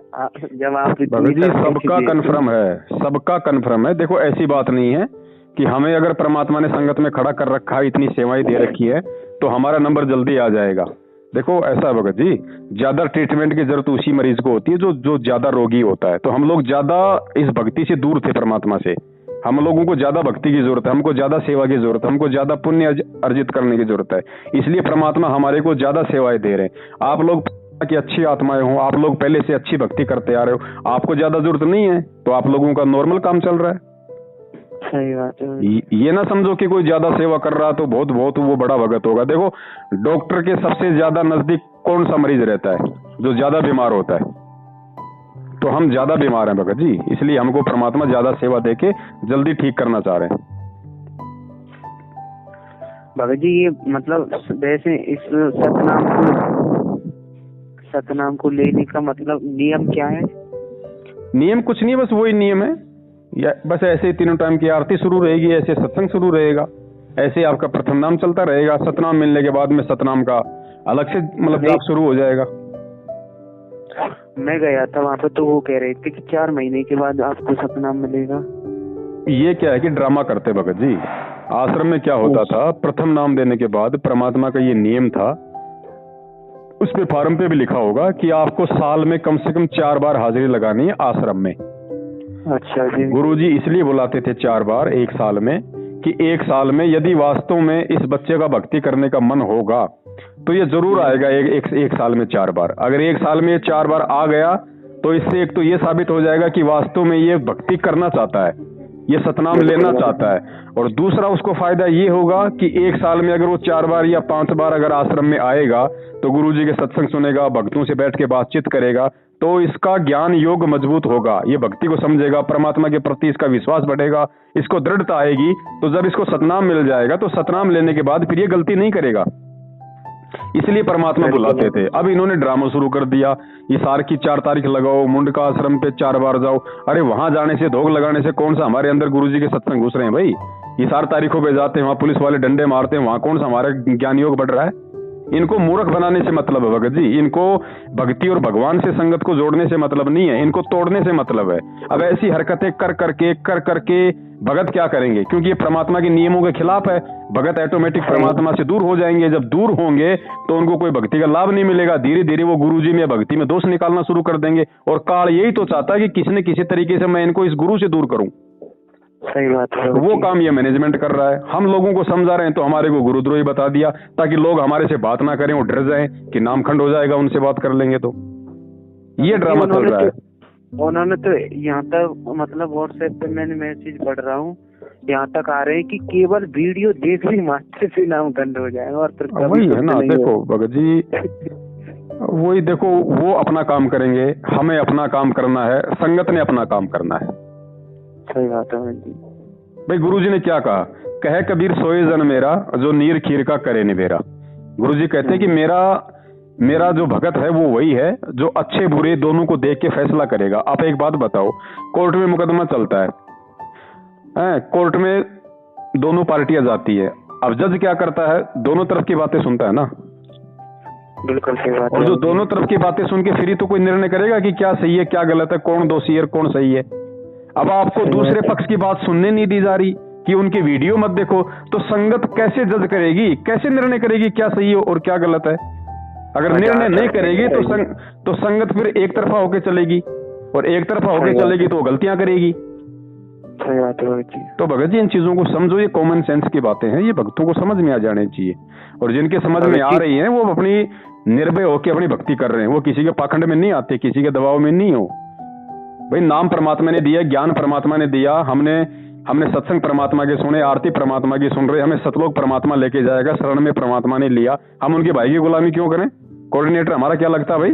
जब आप भगत जी सबका कन्फर्म है, सबका कन्फर्म है। देखो ऐसी बात नहीं है कि हमें अगर परमात्मा ने संगत में खड़ा कर रखा है, इतनी सेवाएं दे रखी है, तो हमारा नंबर जल्दी आ जाएगा। देखो ऐसा है भगत जी, ज्यादा ट्रीटमेंट की जरूरत उसी मरीज को होती है जो ज्यादा रोगी होता है। तो हम लोग ज्यादा इस भक्ति से दूर थे परमात्मा से। हम लोगों को ज्यादा भक्ति की जरूरत है, हमको ज्यादा सेवा की जरूरत है, हमको ज्यादा पुण्य अर्जित करने की जरूरत है। इसलिए परमात्मा हमारे को ज्यादा सेवाएं दे रहे हैं। आप लोग की अच्छी आत्माएं हो, आप लोग पहले से अच्छी भक्ति करते आ रहे हो, आपको ज्यादा जरूरत नहीं है, तो आप लोगों का नॉर्मल काम चल रहा है। सही बात है। ये ना समझो कि कोई ज्यादा सेवा कर रहा तो बहुत वो बड़ा भगत होगा। देखो डॉक्टर के सबसे ज्यादा नजदीक कौन सा मरीज रहता है? जो ज्यादा बीमार होता है। तो हम ज्यादा बीमार हैं भगत जी, इसलिए हमको परमात्मा ज्यादा सेवा देके जल्दी ठीक करना चाह रहे हैं। भगत जी, ये मतलब वैसे इस सतनाम को लेने का मतलब नियम क्या है? नियम कुछ नहीं, बस वही नियम है। या बस ऐसे ही 3 टाइम की आरती शुरू रहेगी, ऐसे सत्संग शुरू रहेगा, ऐसे आपका प्रथम नाम चलता रहेगा। सतनाम मिलने के बाद में सतनाम का अलग से मतलब जाप शुरू हो जाएगा। मैं गया था वहाँ पे, तो वो कह रहे थे कि 4 महीने के बाद आपको सतनाम मिलेगा। ये क्या है कि ड्रामा करते भगत जी। आश्रम में क्या होता था, प्रथम नाम देने के बाद परमात्मा का ये नियम था, उस पे फॉर्म पे भी लिखा होगा कि आपको साल में कम से कम 4 बार हाजिरी लगानी है आश्रम में। अच्छा जी। गुरुजी इसलिए बुलाते थे 4 बार एक साल में, कि एक साल में यदि वास्तव में इस बच्चे का भक्ति करने का मन होगा तो ये जरूर आएगा एक साल में 4 बार। अगर एक साल में ये 4 बार आ गया तो इससे एक तो ये साबित हो जाएगा कि वास्तव में ये भक्ति करना चाहता है, ये सतनाम लेना चाहता है। और दूसरा उसको फायदा ये होगा कि एक साल में अगर वो 4 बार या 5 बार अगर आश्रम में आएगा तो गुरुजी के सत्संग सुनेगा, भक्तों से बैठ के बातचीत करेगा, तो इसका ज्ञान योग मजबूत होगा, ये भक्ति को समझेगा, परमात्मा के प्रति इसका विश्वास बढ़ेगा, इसको दृढ़ता आएगी। तो जब इसको सतनाम मिल जाएगा तो सतनाम लेने के बाद फिर ये गलती नहीं करेगा। इसलिए परमात्मा बुलाते थे। अब इन्होंने ड्रामा शुरू कर दिया, इसार की 4 तारीख लगाओ, मुंडका आश्रम पे 4 बार जाओ। अरे वहां जाने से, धोख लगाने से कौन सा हमारे अंदर गुरुजी के सत्संग घुस रहे हैं भाई? इसार तारीखों पे जाते हैं, वहां पुलिस वाले डंडे मारते हैं, वहां कौन सा हमारा ज्ञान योग बढ़ रहा है? इनको मूर्ख बनाने से मतलब है भगत जी, इनको भक्ति और भगवान से संगत को जोड़ने से मतलब नहीं है, इनको तोड़ने से मतलब है। अब ऐसी हरकतें कर करके भगत क्या करेंगे? क्योंकि ये परमात्मा के नियमों के खिलाफ है। भगत ऑटोमेटिक परमात्मा से दूर हो जाएंगे। जब दूर होंगे तो उनको कोई भक्ति का लाभ नहीं मिलेगा। धीरे धीरे वो गुरुजी में भक्ति में दोष निकालना शुरू कर देंगे। और काल यही तो चाहता है कि किसी न किसी तरीके से मैं इनको इस गुरु से दूर करूं। सही बात है। वो काम ये मैनेजमेंट कर रहा है। हम लोगों को समझा रहे हैं तो हमारे को गुरुद्रोही बता दिया, ताकि लोग हमारे से बात ना करें, वो डर जाएं कि नामखंड हो जाएगा उनसे बात कर लेंगे। तो ये ड्रामा चल रहा है। उन्होंने तो यहाँ तक मतलब व्हाट्सएप पे मैंने मैसेज पढ़ रहा हूँ, यहाँ तक आ रहे हैं कि केवल वीडियो देखने मात्र से नामखंड हो जाएगा। और वही है ना, देखो भगत जी, वही देखो, वो अपना काम करेंगे, हमें अपना काम करना है, संगत ने अपना काम करना है। सही बात है जी। भाई गुरुजी ने क्या कहा, कहे कबीर सोए जन मेरा, जो नीर खीर का करे निबेरा। गुरुजी कहते हैं कि मेरा जो भगत है वो वही है जो अच्छे बुरे दोनों को देख के फैसला करेगा। आप एक बात बताओ, कोर्ट में मुकदमा चलता है, कोर्ट में दोनों पार्टियां जाती है, अब जज क्या करता है, दोनों तरफ की बातें सुनता है ना। बिल्कुल सही बात है। और जो दोनों तरफ की बातें सुन के फिर ही तो कोई निर्णय करेगा कि क्या सही है क्या गलत है, कौन दोषी है कौन सही है। अब आपको दूसरे पक्ष की बात सुनने नहीं दी जा रही कि उनके वीडियो मत देखो, तो संगत कैसे जज करेगी, कैसे निर्णय करेगी क्या सही है और क्या गलत है। अगर निर्णय नहीं करेगी तो संगत फिर एक तरफा होके चलेगी, और एक तरफा होके चलेगी तो गलतियां करेगी। सही बात है भगत जी। तो भगत जी इन चीजों को समझो, ये कॉमन सेंस की बातें हैं, ये भक्तों को समझ में आ जाने चाहिए। और जिनके समझ में आ रही हैं वो अपनी निर्भय होकर अपनी भक्ति कर रहे हैं, वो किसी के पाखंड में नहीं आते, किसी के दबाव में नहीं हो। भाई नाम परमात्मा ने दिया, ज्ञान परमात्मा ने दिया, हमने सत्संग परमात्मा के सुने, आरती परमात्मा की सुन रहे, हमें सतलोक परमात्मा लेके जाएगा, शरण में परमात्मा ने लिया, हम उनके भाई की गुलामी क्यों करें। कोऑर्डिनेटर हमारा क्या लगता है भाई।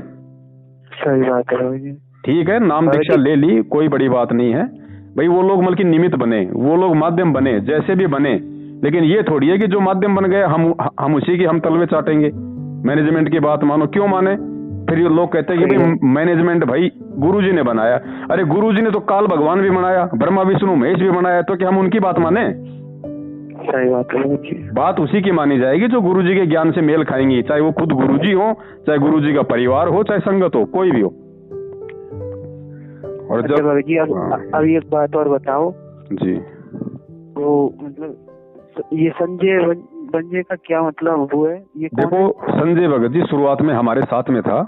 सही बात है जी। ठीक है, नाम दीक्षा ले ली, कोई बड़ी बात नहीं है भाई। वो लोग बल्कि निमित्त बने, वो लोग माध्यम बने, जैसे भी बने, लेकिन ये थोड़ी है कि जो माध्यम बन गए हम उसी की हम तलवे चाटेंगे। मैनेजमेंट की बात मानो, क्यों माने। फिर ये लोग कहते हैं कि भाई मैनेजमेंट भाई गुरुजी ने बनाया। अरे गुरुजी ने तो काल भगवान भी बनाया, ब्रह्मा विष्णु महेश भी बनाया, तो क्या हम उनकी बात माने। सही बात है। बात उसी की मानी जाएगी जो गुरुजी के ज्ञान से मेल खाएंगी, चाहे वो खुद गुरुजी हो, चाहे गुरुजी का परिवार हो, चाहे संगत हो, कोई भी हो। और जब जी अब एक बात और बताओ जी, तो मतलब ये संजय का क्या मतलब वो है। ये देखो संजय भगत जी शुरुआत में हमारे साथ में था,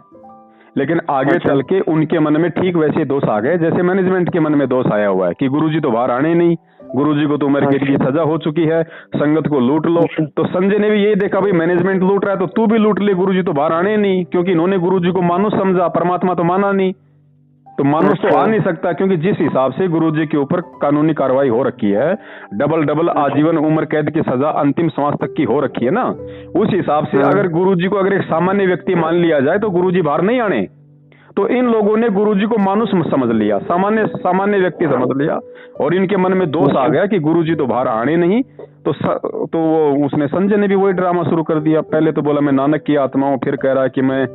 लेकिन आगे चल के उनके मन में ठीक वैसे दोष आ गए जैसे मैनेजमेंट के मन में दोष आया हुआ है कि गुरुजी तो बाहर आने नहीं, गुरुजी को तो उम्र कैद की सजा हो चुकी है, संगत को लूट लो। तो संजय ने भी यही देखा भाई मैनेजमेंट लूट रहा है तो तू भी लूट ले, गुरुजी तो बाहर आने नहीं, क्योंकि इन्होंने गुरुजी को मानुष समझा, परमात्मा तो माना नहीं, तो मानुष तो आ नहीं सकता। क्योंकि जिस हिसाब से गुरुजी के ऊपर कानूनी कार्रवाई हो रखी है, डबल आजीवन उम्र कैद की सजा अंतिम श्वास तक की हो रखी है ना, उस हिसाब से अगर गुरुजी को अगर एक सामान्य व्यक्ति मान लिया जाए तो गुरुजी बाहर नहीं आने। तो इन लोगों ने गुरुजी को मानुष समझ लिया, सामान्य व्यक्ति समझ लिया, और इनके मन में दोष आ गया कि गुरुजी तो बाहर आने नहीं। तो वो उसने संजय ने भी वही ड्रामा शुरू कर दिया। पहले तो बोला मैं नानक की आत्मा हूं, फिर कह रहा है कि मैं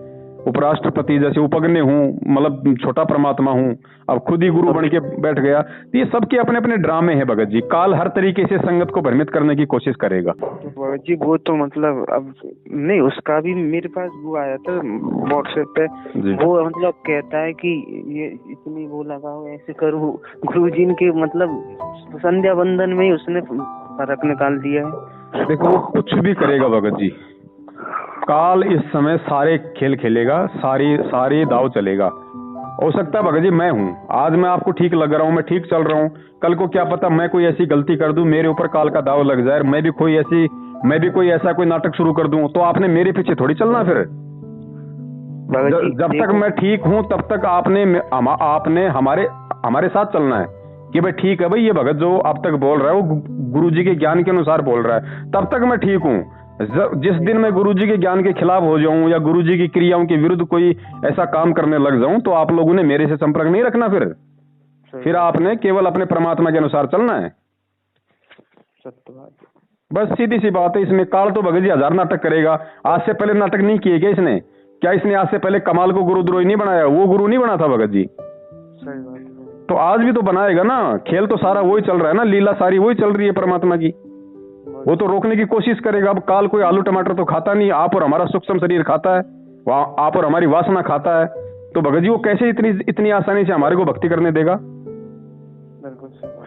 उपराष्ट्रपति जैसे उपग्ने हूँ, मतलब छोटा परमात्मा हूँ, अब खुद ही गुरु बन के बैठ गया। तो ये सबके अपने अपने ड्रामे हैं भगत जी। काल हर तरीके से संगत को भ्रमित करने की कोशिश करेगा। भगत जी वो तो मतलब अब नहीं, उसका भी मेरे पास वो आया था व्हाट्सएप पे, वो मतलब कहता है कि ये इतनी वो लगाओ ऐसे करो, गुरुजी के मतलब संध्या बंदन में ही उसने फर्क निकाल दिया है। देखो वो कुछ भी करेगा भगत जी, काल इस समय सारे खेल खेलेगा, सारी दाव चलेगा। हो सकता है भगत जी मैं हूँ, आज मैं आपको ठीक लग रहा हूँ, मैं ठीक चल रहा हूँ, कल को क्या पता मैं कोई ऐसी गलती कर दूं, मेरे ऊपर काल का दाव लग जाए, मैं भी कोई ऐसा कोई नाटक शुरू कर दूं, तो आपने मेरे पीछे थोड़ी चलना। फिर जब तक मैं ठीक हूँ तब तक आपने हमारे साथ चलना है कि भाई ठीक है भाई, ये भगत जो अब तक बोल रहा है वो गुरुजी के ज्ञान के अनुसार बोल रहा है, तब तक मैं ठीक हूँ। जिस दिन मैं गुरुजी के ज्ञान के खिलाफ हो जाऊं या गुरुजी की क्रियाओं के विरुद्ध कोई ऐसा काम करने लग जाऊं, तो आप लोगों ने मेरे से संपर्क नहीं रखना। फिर आपने केवल अपने परमात्मा के अनुसार चलना है। बस सीधी सी बात है। इसमें काल तो भगत जी हजार नाटक करेगा। आज से पहले नाटक नहीं किए क्या इसने? क्या इसने आज से पहले कमाल को गुरुद्रोही नहीं बनाया? वो गुरु नहीं बना था भगत जी। सही बात है। तो आज भी तो बनाएगा ना। खेल तो सारा वही चल रहा है ना, लीला सारी वही चल रही है परमात्मा की। वो तो रोकने की कोशिश करेगा। अब काल कोई आलू टमाटर तो खाता नहीं, आप और हमारा सूक्ष्म शरीर खाता है, आप और हमारी वासना खाता है। तो भगत जी वो कैसे इतनी आसानी से हमारे को भक्ति करने देगा?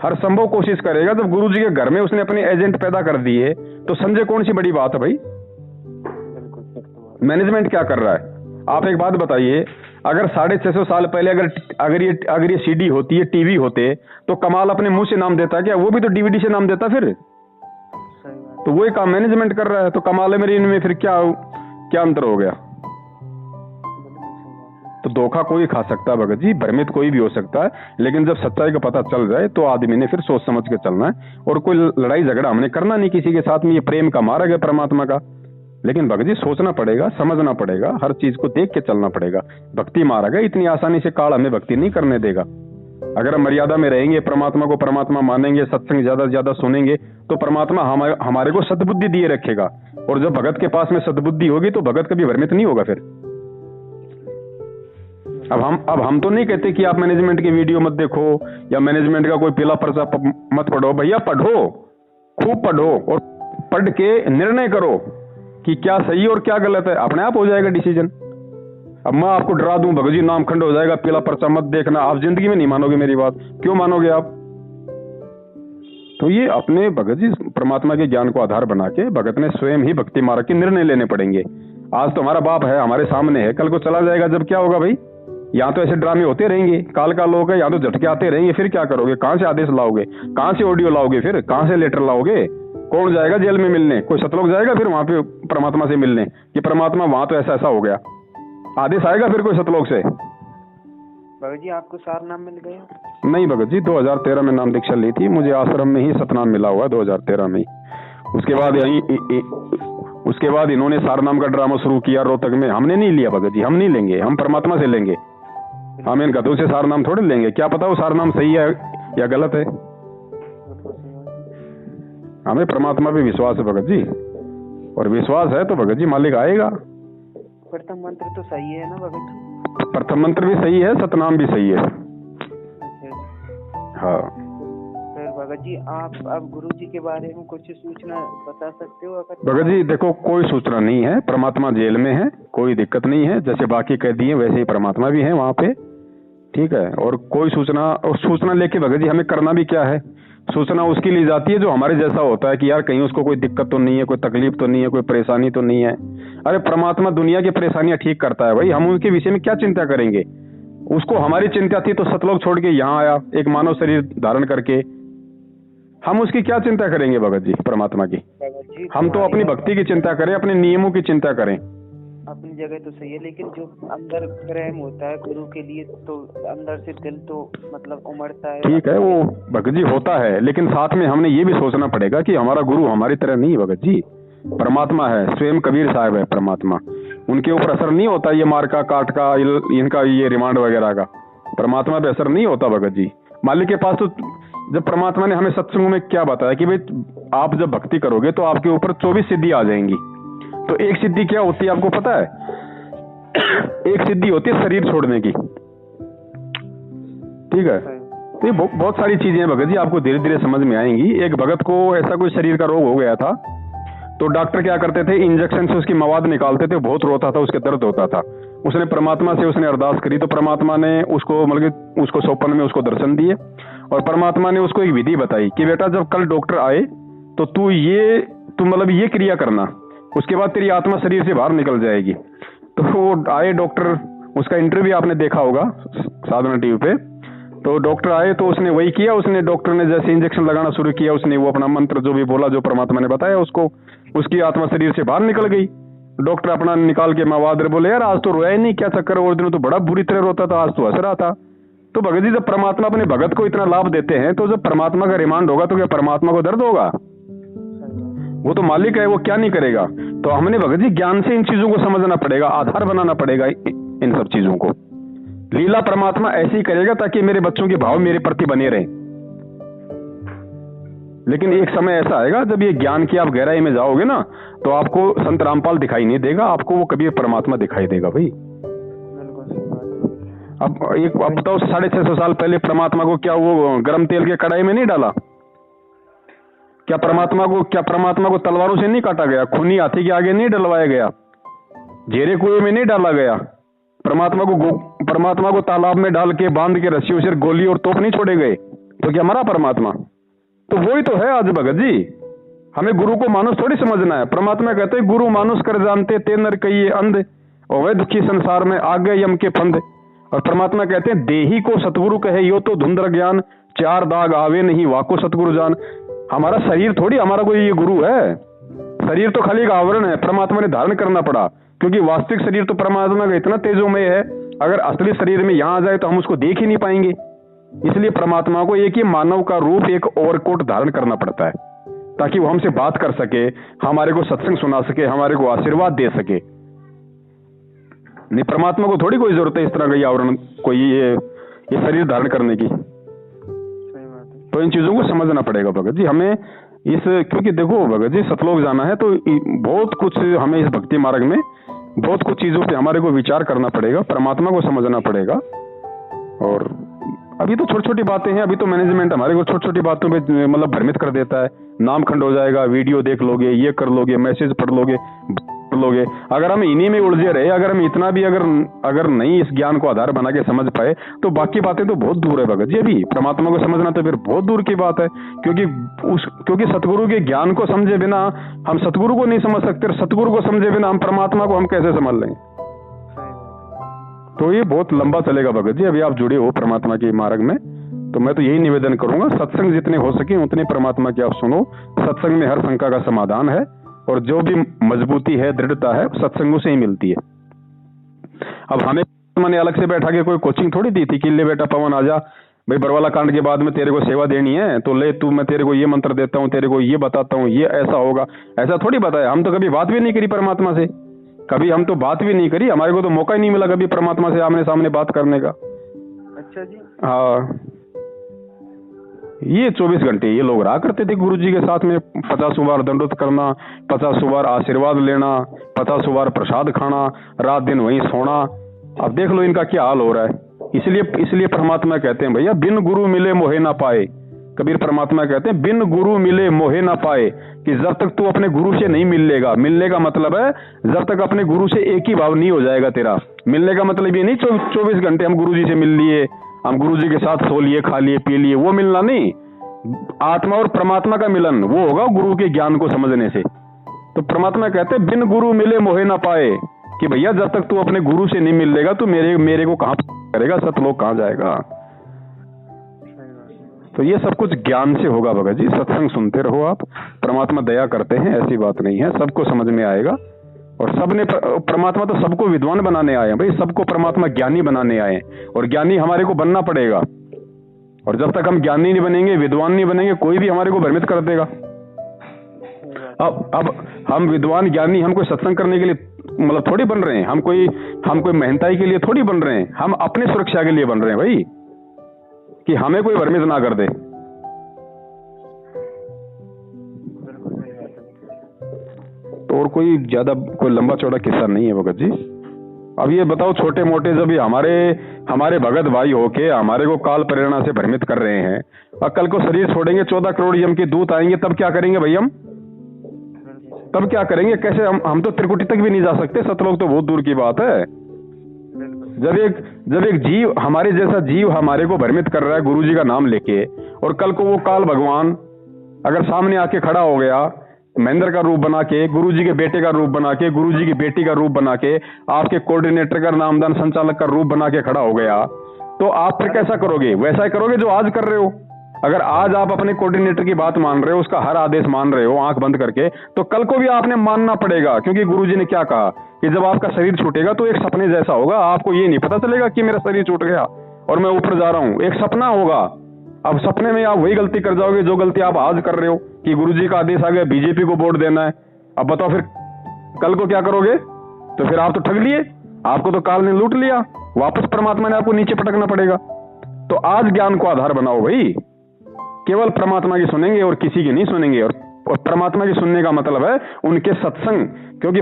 हर संभव कोशिश करेगा। जब गुरु जी के घर में उसने अपने एजेंट पैदा कर दिए तो संजय कौन सी बड़ी बात है भाई? मैनेजमेंट क्या कर रहा है? आप एक बात बताइए, अगर 650 साल पहले अगर ये सीडी होती है, टीवी होते, तो कमाल अपने मुंह से नाम देता क्या? वो भी तो डीवीडी से नाम देता। फिर तो वही काम मैनेजमेंट कर रहा है। तो कमाल है मेरी इनमें फिर क्या अंतर हो गया? तो धोखा कोई खा सकता है भगत जी, भ्रमित कोई भी हो सकता है, लेकिन जब सच्चाई का पता चल जाए तो आदमी ने फिर सोच समझ के चलना है। और कोई लड़ाई झगड़ा हमने करना नहीं किसी के साथ में। ये प्रेम का मार्ग है परमात्मा का। लेकिन भगत जी सोचना पड़ेगा, समझना पड़ेगा, हर चीज को देख के चलना पड़ेगा। भक्ति मार्ग है, इतनी आसानी से काल हमें भक्ति नहीं करने देगा। अगर हम मर्यादा में रहेंगे, परमात्मा को परमात्मा मानेंगे, सत्संग ज्यादा से ज्यादा सुनेंगे, तो परमात्मा हमारे को सद्बुद्धि दिए रखेगा। और जब भगत के पास में सद्बुद्धि होगी तो भगत कभी भ्रमित नहीं होगा। फिर अब हम तो नहीं कहते कि आप मैनेजमेंट की वीडियो मत देखो या मैनेजमेंट का कोई पीला पर्चा मत पढ़ो। भैया पढ़ो, खूब पढ़ो और पढ़ के निर्णय करो कि क्या सही और क्या गलत है। अपने आप हो जाएगा डिसीजन। अब मैं आपको डरा दूं भगत जी नाम खंड हो जाएगा, पीला पर्चा मत देखना, आप जिंदगी में नहीं मानोगे मेरी बात। क्यों मानोगे आप? तो ये अपने भगत जी परमात्मा के ज्ञान को आधार बना के भगत ने स्वयं ही भक्ति मार्ग के निर्णय लेने पड़ेंगे। आज तो हमारा बाप है, हमारे सामने है, कल को चला जाएगा जब क्या होगा भाई? यहाँ तो ऐसे ड्रामे होते रहेंगे, काल का लोग है, यहाँ तो झटके आते रहेंगे। फिर क्या करोगे? कहाँ से आदेश लाओगे? कहाँ से ऑडियो लाओगे? फिर कहाँ से लेटर लाओगे? कौन जाएगा जेल में मिलने? कोई सतलोक जाएगा फिर वहां पे परमात्मा से मिलने कि परमात्मा वहां तो ऐसा ऐसा हो गया? आदेश आएगा फिर कोई सतलोक से? भगत जी आपको सार नाम मिल गया? नहीं भगत जी, 2013 में नाम दीक्षा ली थी मुझे, आश्रम में ही सतनाम मिला हुआ 2013 में ही। उसके बाद इन्होंने सार नाम का ड्रामा शुरू किया रोहतक में। हमने नहीं लिया भगत जी, हम नहीं लेंगे, हम परमात्मा से लेंगे। हम इन गधों से सार नाम थोड़े लेंगे। क्या पता वो सार नाम सही है या गलत है। हमें परमात्मा पे विश्वास है भगत जी, और विश्वास है तो भगत जी मालिक आएगा। प्रथम मंत्र तो सही है ना भगत जी? प्रथम मंत्र भी सही है, सतनाम भी सही है। हाँ फिर भगत जी आप अब गुरु जी के बारे में कुछ सूचना बता सकते हो? अगर भगत जी देखो, कोई सूचना नहीं है। परमात्मा जेल में है, कोई दिक्कत नहीं है। जैसे बाकी कैदी हैं वैसे ही परमात्मा भी है वहां पे, ठीक है। और कोई सूचना लेके भगत जी हमें करना भी क्या है? सूचना उसकी ली जाती है जो हमारे जैसा होता है कि यार कहीं उसको कोई दिक्कत तो नहीं है, कोई तकलीफ तो नहीं है, कोई परेशानी तो नहीं है। अरे परमात्मा दुनिया की परेशानियां ठीक करता है भाई, हम उनके विषय में क्या चिंता करेंगे? उसको हमारी चिंता थी तो सतलोक छोड़ के यहाँ आया एक मानव शरीर धारण करके। हम उसकी क्या चिंता करेंगे भगत जी परमात्मा की? हम तो अपनी भक्ति की चिंता करें, अपने नियमों की चिंता करें। अपनी जगह तो सही है, लेकिन जो अंदर प्रेम होता है गुरु के लिए तो अंदर से दिल तो मतलब उमड़ता है। ठीक है वो भगत जी होता है, लेकिन साथ में हमने ये भी सोचना पड़ेगा कि हमारा गुरु हमारी तरह नहीं है भगत जी, परमात्मा है, स्वयं कबीर साहब है परमात्मा। उनके ऊपर असर नहीं होता ये मार का, काट का, इनका ये रिमांड वगैरह का। परमात्मा पे असर नहीं होता भगत जी। मालिक के पास तो जब परमात्मा ने हमें सत्संग में क्या बताया कि भाई आप जब भक्ति करोगे तो आपके ऊपर 24 सिद्धि आ जाएंगी। तो एक सिद्धि क्या होती है आपको पता है? एक सिद्धि होती है शरीर छोड़ने की, ठीक है। तो ये बहुत सारी चीजें हैं भगत जी, आपको धीरे धीरे समझ में आएंगी। एक भगत को ऐसा कोई शरीर का रोग हो गया था, तो डॉक्टर क्या करते थे, इंजेक्शन से उसकी मवाद निकालते थे, बहुत रोता था, उसके दर्द होता था। उसने परमात्मा से उसने अरदास करी तो परमात्मा ने उसको मतलब उसको सौपन में उसको दर्शन दिए, और परमात्मा ने उसको एक विधि बताई कि बेटा जब कल डॉक्टर आए तो तू मतलब ये क्रिया करना, उसके बाद तेरी आत्मा शरीर से बाहर निकल जाएगी। तो वो आए डॉक्टर, उसका इंटरव्यू आपने देखा होगा साधना टीवी पे। तो डॉक्टर आए तो उसने वही किया, उसने डॉक्टर ने जैसे इंजेक्शन लगाना शुरू किया, उसने वो अपना मंत्र जो भी बोला, जो परमात्मा ने बताया उसको, उसकी आत्मा शरीर से बाहर निकल गई। डॉक्टर अपना निकाल के मावादर बोले यार आज तो रोया ही नहीं, क्या चक्कर? और दिनों तो बड़ा बुरी तरह रोता था, आज तो हंस रहा था। तो भगत जी जब परमात्मा अपने भगत को इतना लाभ देते हैं तो जब परमात्मा का रिमांड होगा तो क्या परमात्मा को दर्द होगा? वो तो मालिक है, वो क्या नहीं करेगा। तो हमने भगत जी ज्ञान से इन चीजों को समझना पड़ेगा, आधार बनाना पड़ेगा इन सब चीजों को। लीला परमात्मा ऐसे ही करेगा ताकि मेरे बच्चों के भाव मेरे प्रति बने रहे। लेकिन एक समय ऐसा आएगा जब ये ज्ञान की आप गहराई में जाओगे ना, तो आपको संत रामपाल दिखाई नहीं देगा, आपको वो कभी परमात्मा दिखाई देगा भाई। अब बताओ 650 साल पहले परमात्मा को क्या वो गर्म तेल के कढ़ाई में नहीं डाला? क्या परमात्मा को तलवारों से नहीं काटा गया? खूनी हाथी के आगे नहीं डलवाया गया? जेरे कुएं में नहीं डाला गया? परमात्मा को तालाब में डाल के बांध के रस्सियों से गोली और तोप नहीं छोड़े गए? तो क्या मरा परमात्मा? तो वही तो है आज भगत जी। हमें गुरु को मानुष थोड़ी समझना है। परमात्मा कहते हैं गुरु मानुष कर जानते ते नर कहिए अंध, और वह दुखी संसार में आ गए यम के फंद। और परमात्मा कहते हैं देही को सतगुरु कहे यो तो धुंधर ज्ञान, चार दाग आवे नहीं वाको सतगुरु जान। हमारा शरीर थोड़ी हमारा कोई ये गुरु है, शरीर तो खाली एक आवरण है, परमात्मा ने धारण करना पड़ा, क्योंकि वास्तविक शरीर तो परमात्मा का इतना तेजोमय है, अगर असली शरीर में यहां आ जाए तो हम उसको देख ही नहीं पाएंगे। इसलिए परमात्मा को एक ही मानव का रूप, एक ओवरकोट धारण करना पड़ता है। ताकि वो हमसे बात कर सके, हमारे को सत्संग सुना सके, हमारे को आशीर्वाद दे सके। नहीं, परमात्मा को थोड़ी कोई जरूरत है इस तरह का आवरण, कोई ये शरीर धारण करने की। तो इन चीजों को समझना पड़ेगा भगत जी हमें इस, क्योंकि देखो भगत जी सतलोक जाना है तो बहुत कुछ हमें इस भक्ति मार्ग में बहुत कुछ चीजों पे हमारे को विचार करना पड़ेगा, परमात्मा को समझना पड़ेगा। और अभी तो छोटी छोटी बातें हैं, अभी तो मैनेजमेंट हमारे को छोटी छोटी बातों पे मतलब भ्रमित कर देता है। नाम खंड हो जाएगा, वीडियो देख लोगे, ये कर लोगे, मैसेज पढ़ लोगे, अगर हम इन्हीं में उलझे रहे, अगर हम इतना भी अगर नहीं इस ज्ञान को आधार बना के समझ पाए तो बाकी बातें तो बहुत दूर है भगत जी। अभी परमात्मा को समझना तो फिर बहुत दूर की बात है, क्योंकि सतगुरु के ज्ञान को समझे बिना हम सतगुरु को नहीं समझ सकते, और सतगुरु को समझे बिना हम परमात्मा को हम कैसे समझ लेंगे। तो ये बहुत लंबा चलेगा भगत जी। अभी आप जुड़े हो परमात्मा के मार्ग में, तो मैं तो यही निवेदन करूंगा, सत्संग जितने हो सके उतने परमात्मा की आप सुनो। सत्संग में हर शंका का समाधान है, और जो भी मजबूती है, दृढ़ता है, सत्संगों से ही मिलती है। अब हमें मैंने अलग से बैठा के कोई कोचिंग थोड़ी दी थी कि ले बेटा पवन आजा भाई, बरवाला कांड के बाद में तेरे को सेवा देनी है तो ले तू, मैं तेरे को ये मंत्र देता हूँ, तेरे को ये बताता हूँ, ये ऐसा होगा, ऐसा थोड़ी बताया। हम तो कभी बात भी नहीं करी परमात्मा से, कभी हम तो बात भी नहीं करी, हमारे को तो मौका ही नहीं मिला कभी परमात्मा से आमने सामने बात करने का। अच्छा जी। हाँ, ये 24 घंटे ये लोग रहा करते थे गुरु जी के साथ में, 50 बार दंडोत करना, 50 बार आशीर्वाद लेना, 50 बार प्रसाद खाना, रात दिन वहीं सोना। अब देख लो इनका क्या हाल हो रहा है। इसलिए परमात्मा कहते हैं भैया, बिन गुरु मिले मोहे ना पाए। कबीर परमात्मा कहते हैं बिन गुरु मिले मोहे ना पाए, कि जब तक तू अपने गुरु से नहीं मिलेगा, मिलने का मतलब है जब तक अपने गुरु से एक ही भाव नहीं हो जाएगा तेरा। मिलने का मतलब ये नहीं 24 घंटे हम गुरु जी से मिल लिए, हम गुरु जी के साथ सो लिए, खा लिए, पी लिए, वो मिलना नहीं। आत्मा और परमात्मा का मिलन वो होगा गुरु के ज्ञान को समझने से। तो परमात्मा कहते हैं बिन गुरु मिले मोहे ना पाए, कि भैया जब तक तू अपने गुरु से नहीं मिलेगा तो मेरे को कहां करेगा, सतलोक कहां जाएगा। तो ये सब कुछ ज्ञान से होगा भगत जी। सत्संग सुनते रहो आप, परमात्मा दया करते हैं, ऐसी बात नहीं है, सबको समझ में आएगा। और सबने परमात्मा तो सबको विद्वान बनाने आए हैं भाई, सबको परमात्मा ज्ञानी बनाने आए हैं, और ज्ञानी हमारे को बनना पड़ेगा। और जब तक हम ज्ञानी नहीं बनेंगे, विद्वान नहीं बनेंगे, कोई भी हमारे को भ्रमित कर देगा। अब हम विद्वान ज्ञानी हम कोई सत्संग करने के लिए मतलब थोड़ी बन रहे हैं, हम कोई मेहनताई के लिए थोड़ी बन रहे हैं, हम अपने सुरक्षा के लिए बन रहे हैं भाई, कि हमें कोई भ्रमित ना कर दे। तो और कोई ज्यादा कोई लंबा चौड़ा किस्सा नहीं है भगत जी। अब ये बताओ, छोटे मोटे जब हमारे भगत भाई होके हमारे को काल प्रेरणा से भ्रमित कर रहे हैं, और कल को शरीर छोड़ेंगे, 14 करोड़ यम के दूत आएंगे, तब क्या करेंगे भाई हम? तब क्या करेंगे? कैसे हम तो त्रिकुटी तक भी नहीं जा सकते, सतलोक तो बहुत दूर की बात है। जब एक जीव, हमारे जैसा जीव हमारे को भ्रमित कर रहा है गुरु जी का नाम लेके, और कल को वो काल भगवान अगर सामने आके खड़ा हो गया, महेंद्र का रूप बना के, गुरु जी के बेटे का रूप बना के, गुरु जी की बेटी का रूप बना के, आपके कोऑर्डिनेटर का, नामदान संचालक का रूप बना के खड़ा हो गया, तो आप फिर कैसा करोगे? वैसा ही करोगे जो आज कर रहे हो। अगर आज आप अपने कोऑर्डिनेटर की बात मान रहे हो, उसका हर आदेश मान रहे हो आंख बंद करके, तो कल को भी आपने मानना पड़ेगा, क्योंकि गुरुजी ने क्या कहा कि जब आपका शरीर छूटेगा तो एक सपने जैसा होगा। आपको ये नहीं पता चलेगा कि मेरा शरीर छूट गया और मैं ऊपर जा रहा हूं, एक सपना होगा। अब सपने में आप वही गलती कर जाओगे जो गलती आप आज कर रहे हो, कि गुरुजी का आदेश आ गया बीजेपी को वोट देना है। अब बताओ फिर कल को क्या करोगे? तो फिर आप तो ठग लिए, आपको तो काल ने लूट लिया, वापस परमात्मा ने आपको नीचे पटकना पड़ेगा। तो आज ज्ञान को आधार बनाओ भाई, केवल परमात्मा की सुनेंगे और किसी की नहीं सुनेंगे। और परमात्मा की सुनने का मतलब है उनके सत्संग, क्योंकि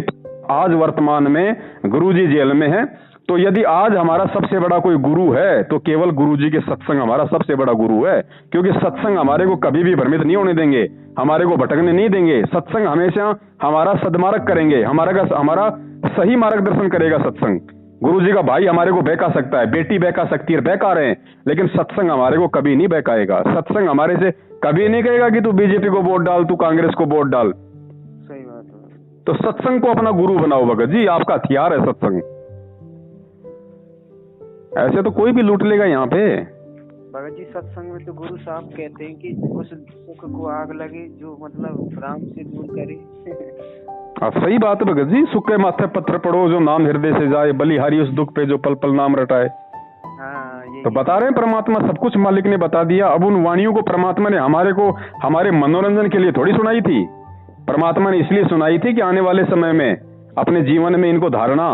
आज वर्तमान में गुरुजी जेल में है। तो यदि आज हमारा सबसे बड़ा कोई गुरु है तो केवल गुरुजी के सत्संग हमारा सबसे बड़ा गुरु है, क्योंकि सत्संग हमारे को कभी भी भ्रमित नहीं होने देंगे, हमारे को भटकने नहीं देंगे। सत्संग हमेशा हमारा सद्मार्ग करेंगे, हमारा सही मार्गदर्शन करेगा सत्संग। गुरुजी का भाई हमारे को बहका सकता है, बेटी बहका सकती है, बहका रहे हैं, लेकिन सत्संग हमारे को कभी नहीं बहकाएगा। सत्संग हमारे से कभी नहीं कहेगा कि तू बीजेपी को वोट डाल, तू कांग्रेस को वोट डाल। सही बात है। तो सत्संग को अपना गुरु बनाओ भगत जी, आपका हथियार है सत्संग। ऐसे तो कोई भी लूट लेगा यहाँ पे। भगत जी सत्संग में तो गुरु साहब कहते हैं कि उस सुख को आग लगे जो मतलब राम से दूर करे। सही बात है भगत जी, सुख के माथे पत्थर पड़ो जो नाम हृदय से जाए, बलिहारी उस दुख पे जो पल पल नाम रटाए। हाँ तो बता रहे हैं परमात्मा सब कुछ मालिक ने बता दिया। अब उन वाणियों को परमात्मा ने हमारे मनोरंजन के लिए थोड़ी सुनाई थी। परमात्मा ने इसलिए सुनाई थी कि आने वाले समय में अपने जीवन में इनको धारणा,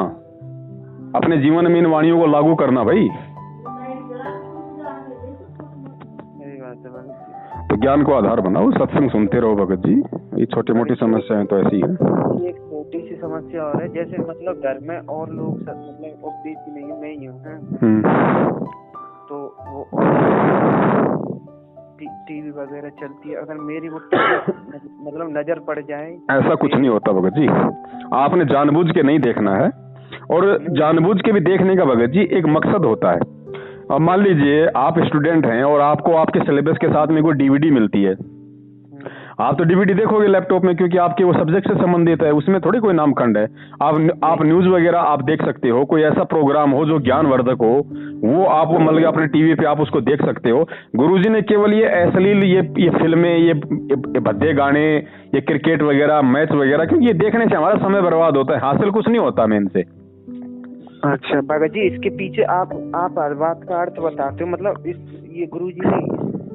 अपने जीवन में इन वाणियों को लागू करना भाई। तो ज्ञान को आधार बनाओ, सत्संग सुनते रहो भगत जी। ये छोटी मोटी समस्याएं तो ऐसी है। एक छोटी सी समस्या और है, जैसे मतलब घर में और लोग मतलब उपदेश नहीं है, मैं ही हूँ, तो वो टीवी वगैरह चलती है, अगर मेरी वो मतलब नजर पड़ जाए। ऐसा कुछ नहीं होता भगत जी, आपने जानबूझ के नहीं देखना है, और जानबूझ के भी देखने का भगत जी एक मकसद होता है। अब मान लीजिए आप स्टूडेंट हैं और आपको आपके सिलेबस के साथ में कोई डीवीडी मिलती है, आप तो डीवीडी देखोगे लैपटॉप में, क्योंकि आपके वो सब्जेक्ट से संबंधित है, उसमें थोड़ी कोई नामखंड है। आप न्यूज वगैरह आप देख सकते हो, कोई ऐसा प्रोग्राम हो जो ज्ञानवर्धक हो, वो आप मतलब अपने टीवी पे आप उसको देख सकते हो। गुरुजी ने केवल ये अश्लील ये फिल्में, ये भद्दे गाने, ये क्रिकेट वगैरह, मैच वगैरह, क्योंकि ये देखने से हमारा समय बर्बाद होता है, हासिल कुछ नहीं होता मैं इनसे। अच्छा भगत जी, इसके पीछे आप बात का अर्थ बताते हो, मतलब ये गुरुजी ने,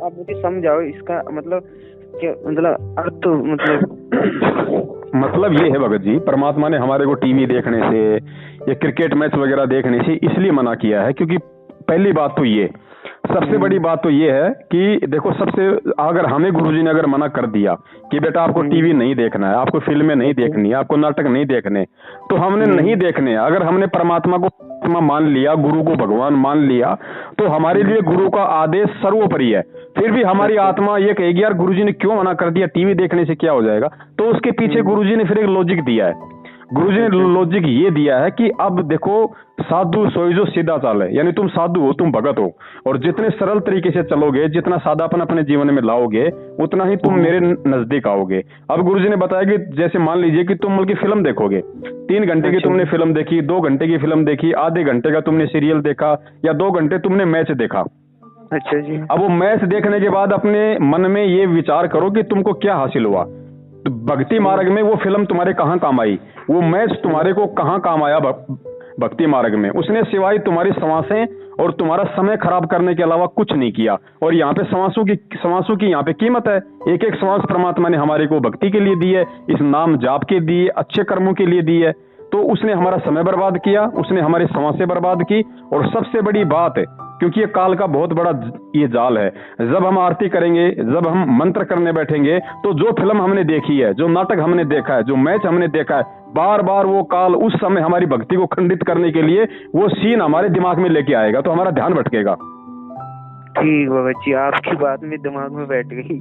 आप मुझे समझाओ इसका मतलब क्या, मतलब अर्थ मतलब ये है भगत जी, परमात्मा ने हमारे को टीवी देखने से या क्रिकेट मैच वगैरह देखने से इसलिए मना किया है, क्योंकि पहली बात तो ये, सबसे बड़ी बात तो ये है कि देखो, अगर हमें गुरुजी ने अगर मना कर दिया कि बेटा आपको टीवी नहीं देखना है, आपको फिल्में नहीं देखनी है, आपको नाटक नहीं देखने, तो हमने नहीं देखने। अगर हमने परमात्मा को मान लिया, गुरु को भगवान मान लिया, तो हमारे लिए गुरु का आदेश सर्वोपरि है। फिर भी हमारी आत्मा ये कहेगी यार गुरुजी ने क्यों मना कर दिया, टीवी देखने से क्या हो जाएगा। तो उसके पीछे गुरुजी ने फिर एक लॉजिक दिया है। गुरुजी ने लॉजिक ये दिया है कि अब देखो, साधु सोई जो सीधा चाल है, यानी तुम साधु हो, तुम भगत हो, और जितने सरल तरीके से चलोगे, जितना सादापन अपने जीवन में लाओगे, उतना ही तुम मेरे नजदीक आओगे। अब गुरुजी ने बताया कि जैसे मान लीजिए कि तुम बल्कि फिल्म देखोगे, 3 घंटे की तुमने फिल्म देखी, 2 घंटे की फिल्म देखी, आधे घंटे का तुमने सीरियल देखा, या 2 घंटे तुमने मैच देखा। अच्छा जी। अब वो मैच देखने के बाद अपने मन में ये विचार करो कि तुमको क्या हासिल हुआ। तो भक्ति मार्ग में वो फिल्म तुम्हारे कहाँ काम आई, वो मैच तुम्हारे को कहाँ काम आया भक्ति मार्ग में। उसने सिवाय तुम्हारी सांसें और तुम्हारा समय खराब करने के अलावा कुछ नहीं किया। और यहाँ पे सांसों की यहाँ पे कीमत है। एक एक सांस परमात्मा ने हमारे को भक्ति के लिए दी है, इस नाम जाप के दिए, अच्छे कर्मों के लिए दी है। तो उसने हमारा समय बर्बाद किया, उसने हमारी सांसें बर्बाद की। और सबसे बड़ी बात है, क्योंकि ये काल का बहुत बड़ा ये जाल है, जब हम आरती करेंगे, जब हम मंत्र करने बैठेंगे, तो जो फिल्म हमने देखी है, जो नाटक हमने देखा है, जो मैच हमने देखा है, बार बार वो काल उस समय हमारी भक्ति को खंडित करने के लिए वो सीन हमारे दिमाग में लेके आएगा, तो हमारा ध्यान भटकेगा। ठीक भगत जी, आपकी बात में दिमाग में बैठ गई।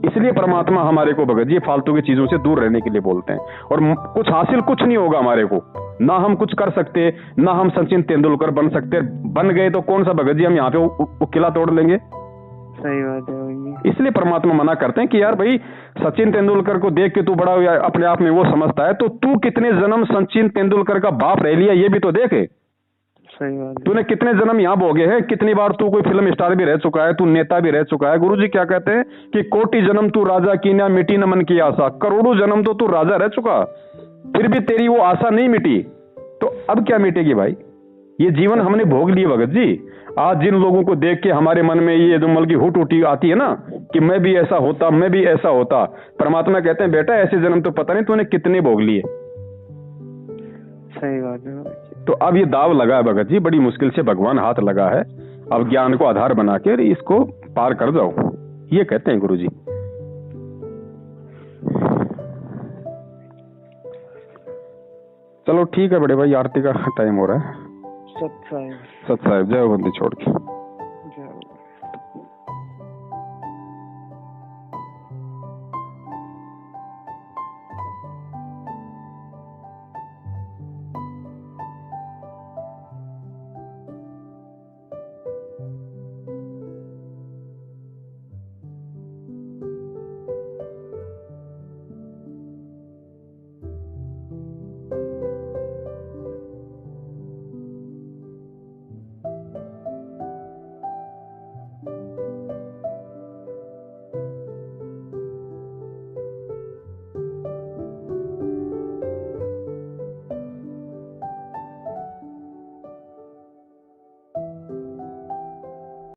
इसलिए परमात्मा हमारे को भगत जी फालतू की चीजों से दूर रहने के लिए बोलते हैं। और कुछ हासिल कुछ नहीं होगा हमारे को, ना हम कुछ कर सकते, ना हम सचिन तेंदुलकर बन सकते। बन गए तो कौन सा भगत जी हम यहाँ पे किला तोड़ लेंगे। सही बात है। इसलिए परमात्मा मना करते हैं कि यार भाई, सचिन तेंदुलकर को देख के तू बड़ा अपने आप में वो समझता है, तो तू कितने जन्म सचिन तेंदुलकर का बाप रह लिया, ये भी तो देखे। सही बात। तूने कितने जन्म यहाँ भोगे हैं, कितनी बार तू कोई फिल्म स्टार भी रह चुका है, तू नेता भी रह चुका है। गुरुजी क्या कहते हैं कि कोटि जन्म तू राजा की ना मिटी न मन की आशा। करोड़ों जन्म तो तू राजा रह चुका, फिर भी तेरी वो आशा नहीं मिटी, तो अब क्या मिटेगी भाई। ये जीवन हमने भोग लिए भगत जी। आज जिन लोगों को देख के हमारे मन में ये दुमल की हुट उठी आती है ना कि मैं भी ऐसा होता, मैं भी ऐसा होता, परमात्मा कहते हैं बेटा ऐसे जन्म तो पता नहीं तूने कितने भोग लिए। सही बात है। तो अब ये दाव लगा है भगत जी, बड़ी मुश्किल से भगवान हाथ लगा है। अब ज्ञान को आधार बना के इसको पार कर जाओ, ये कहते हैं गुरुजी। चलो ठीक है बड़े भाई, आरती का टाइम हो रहा है। सत साहिब। सत साहिब, जय बंदी छोड़ के।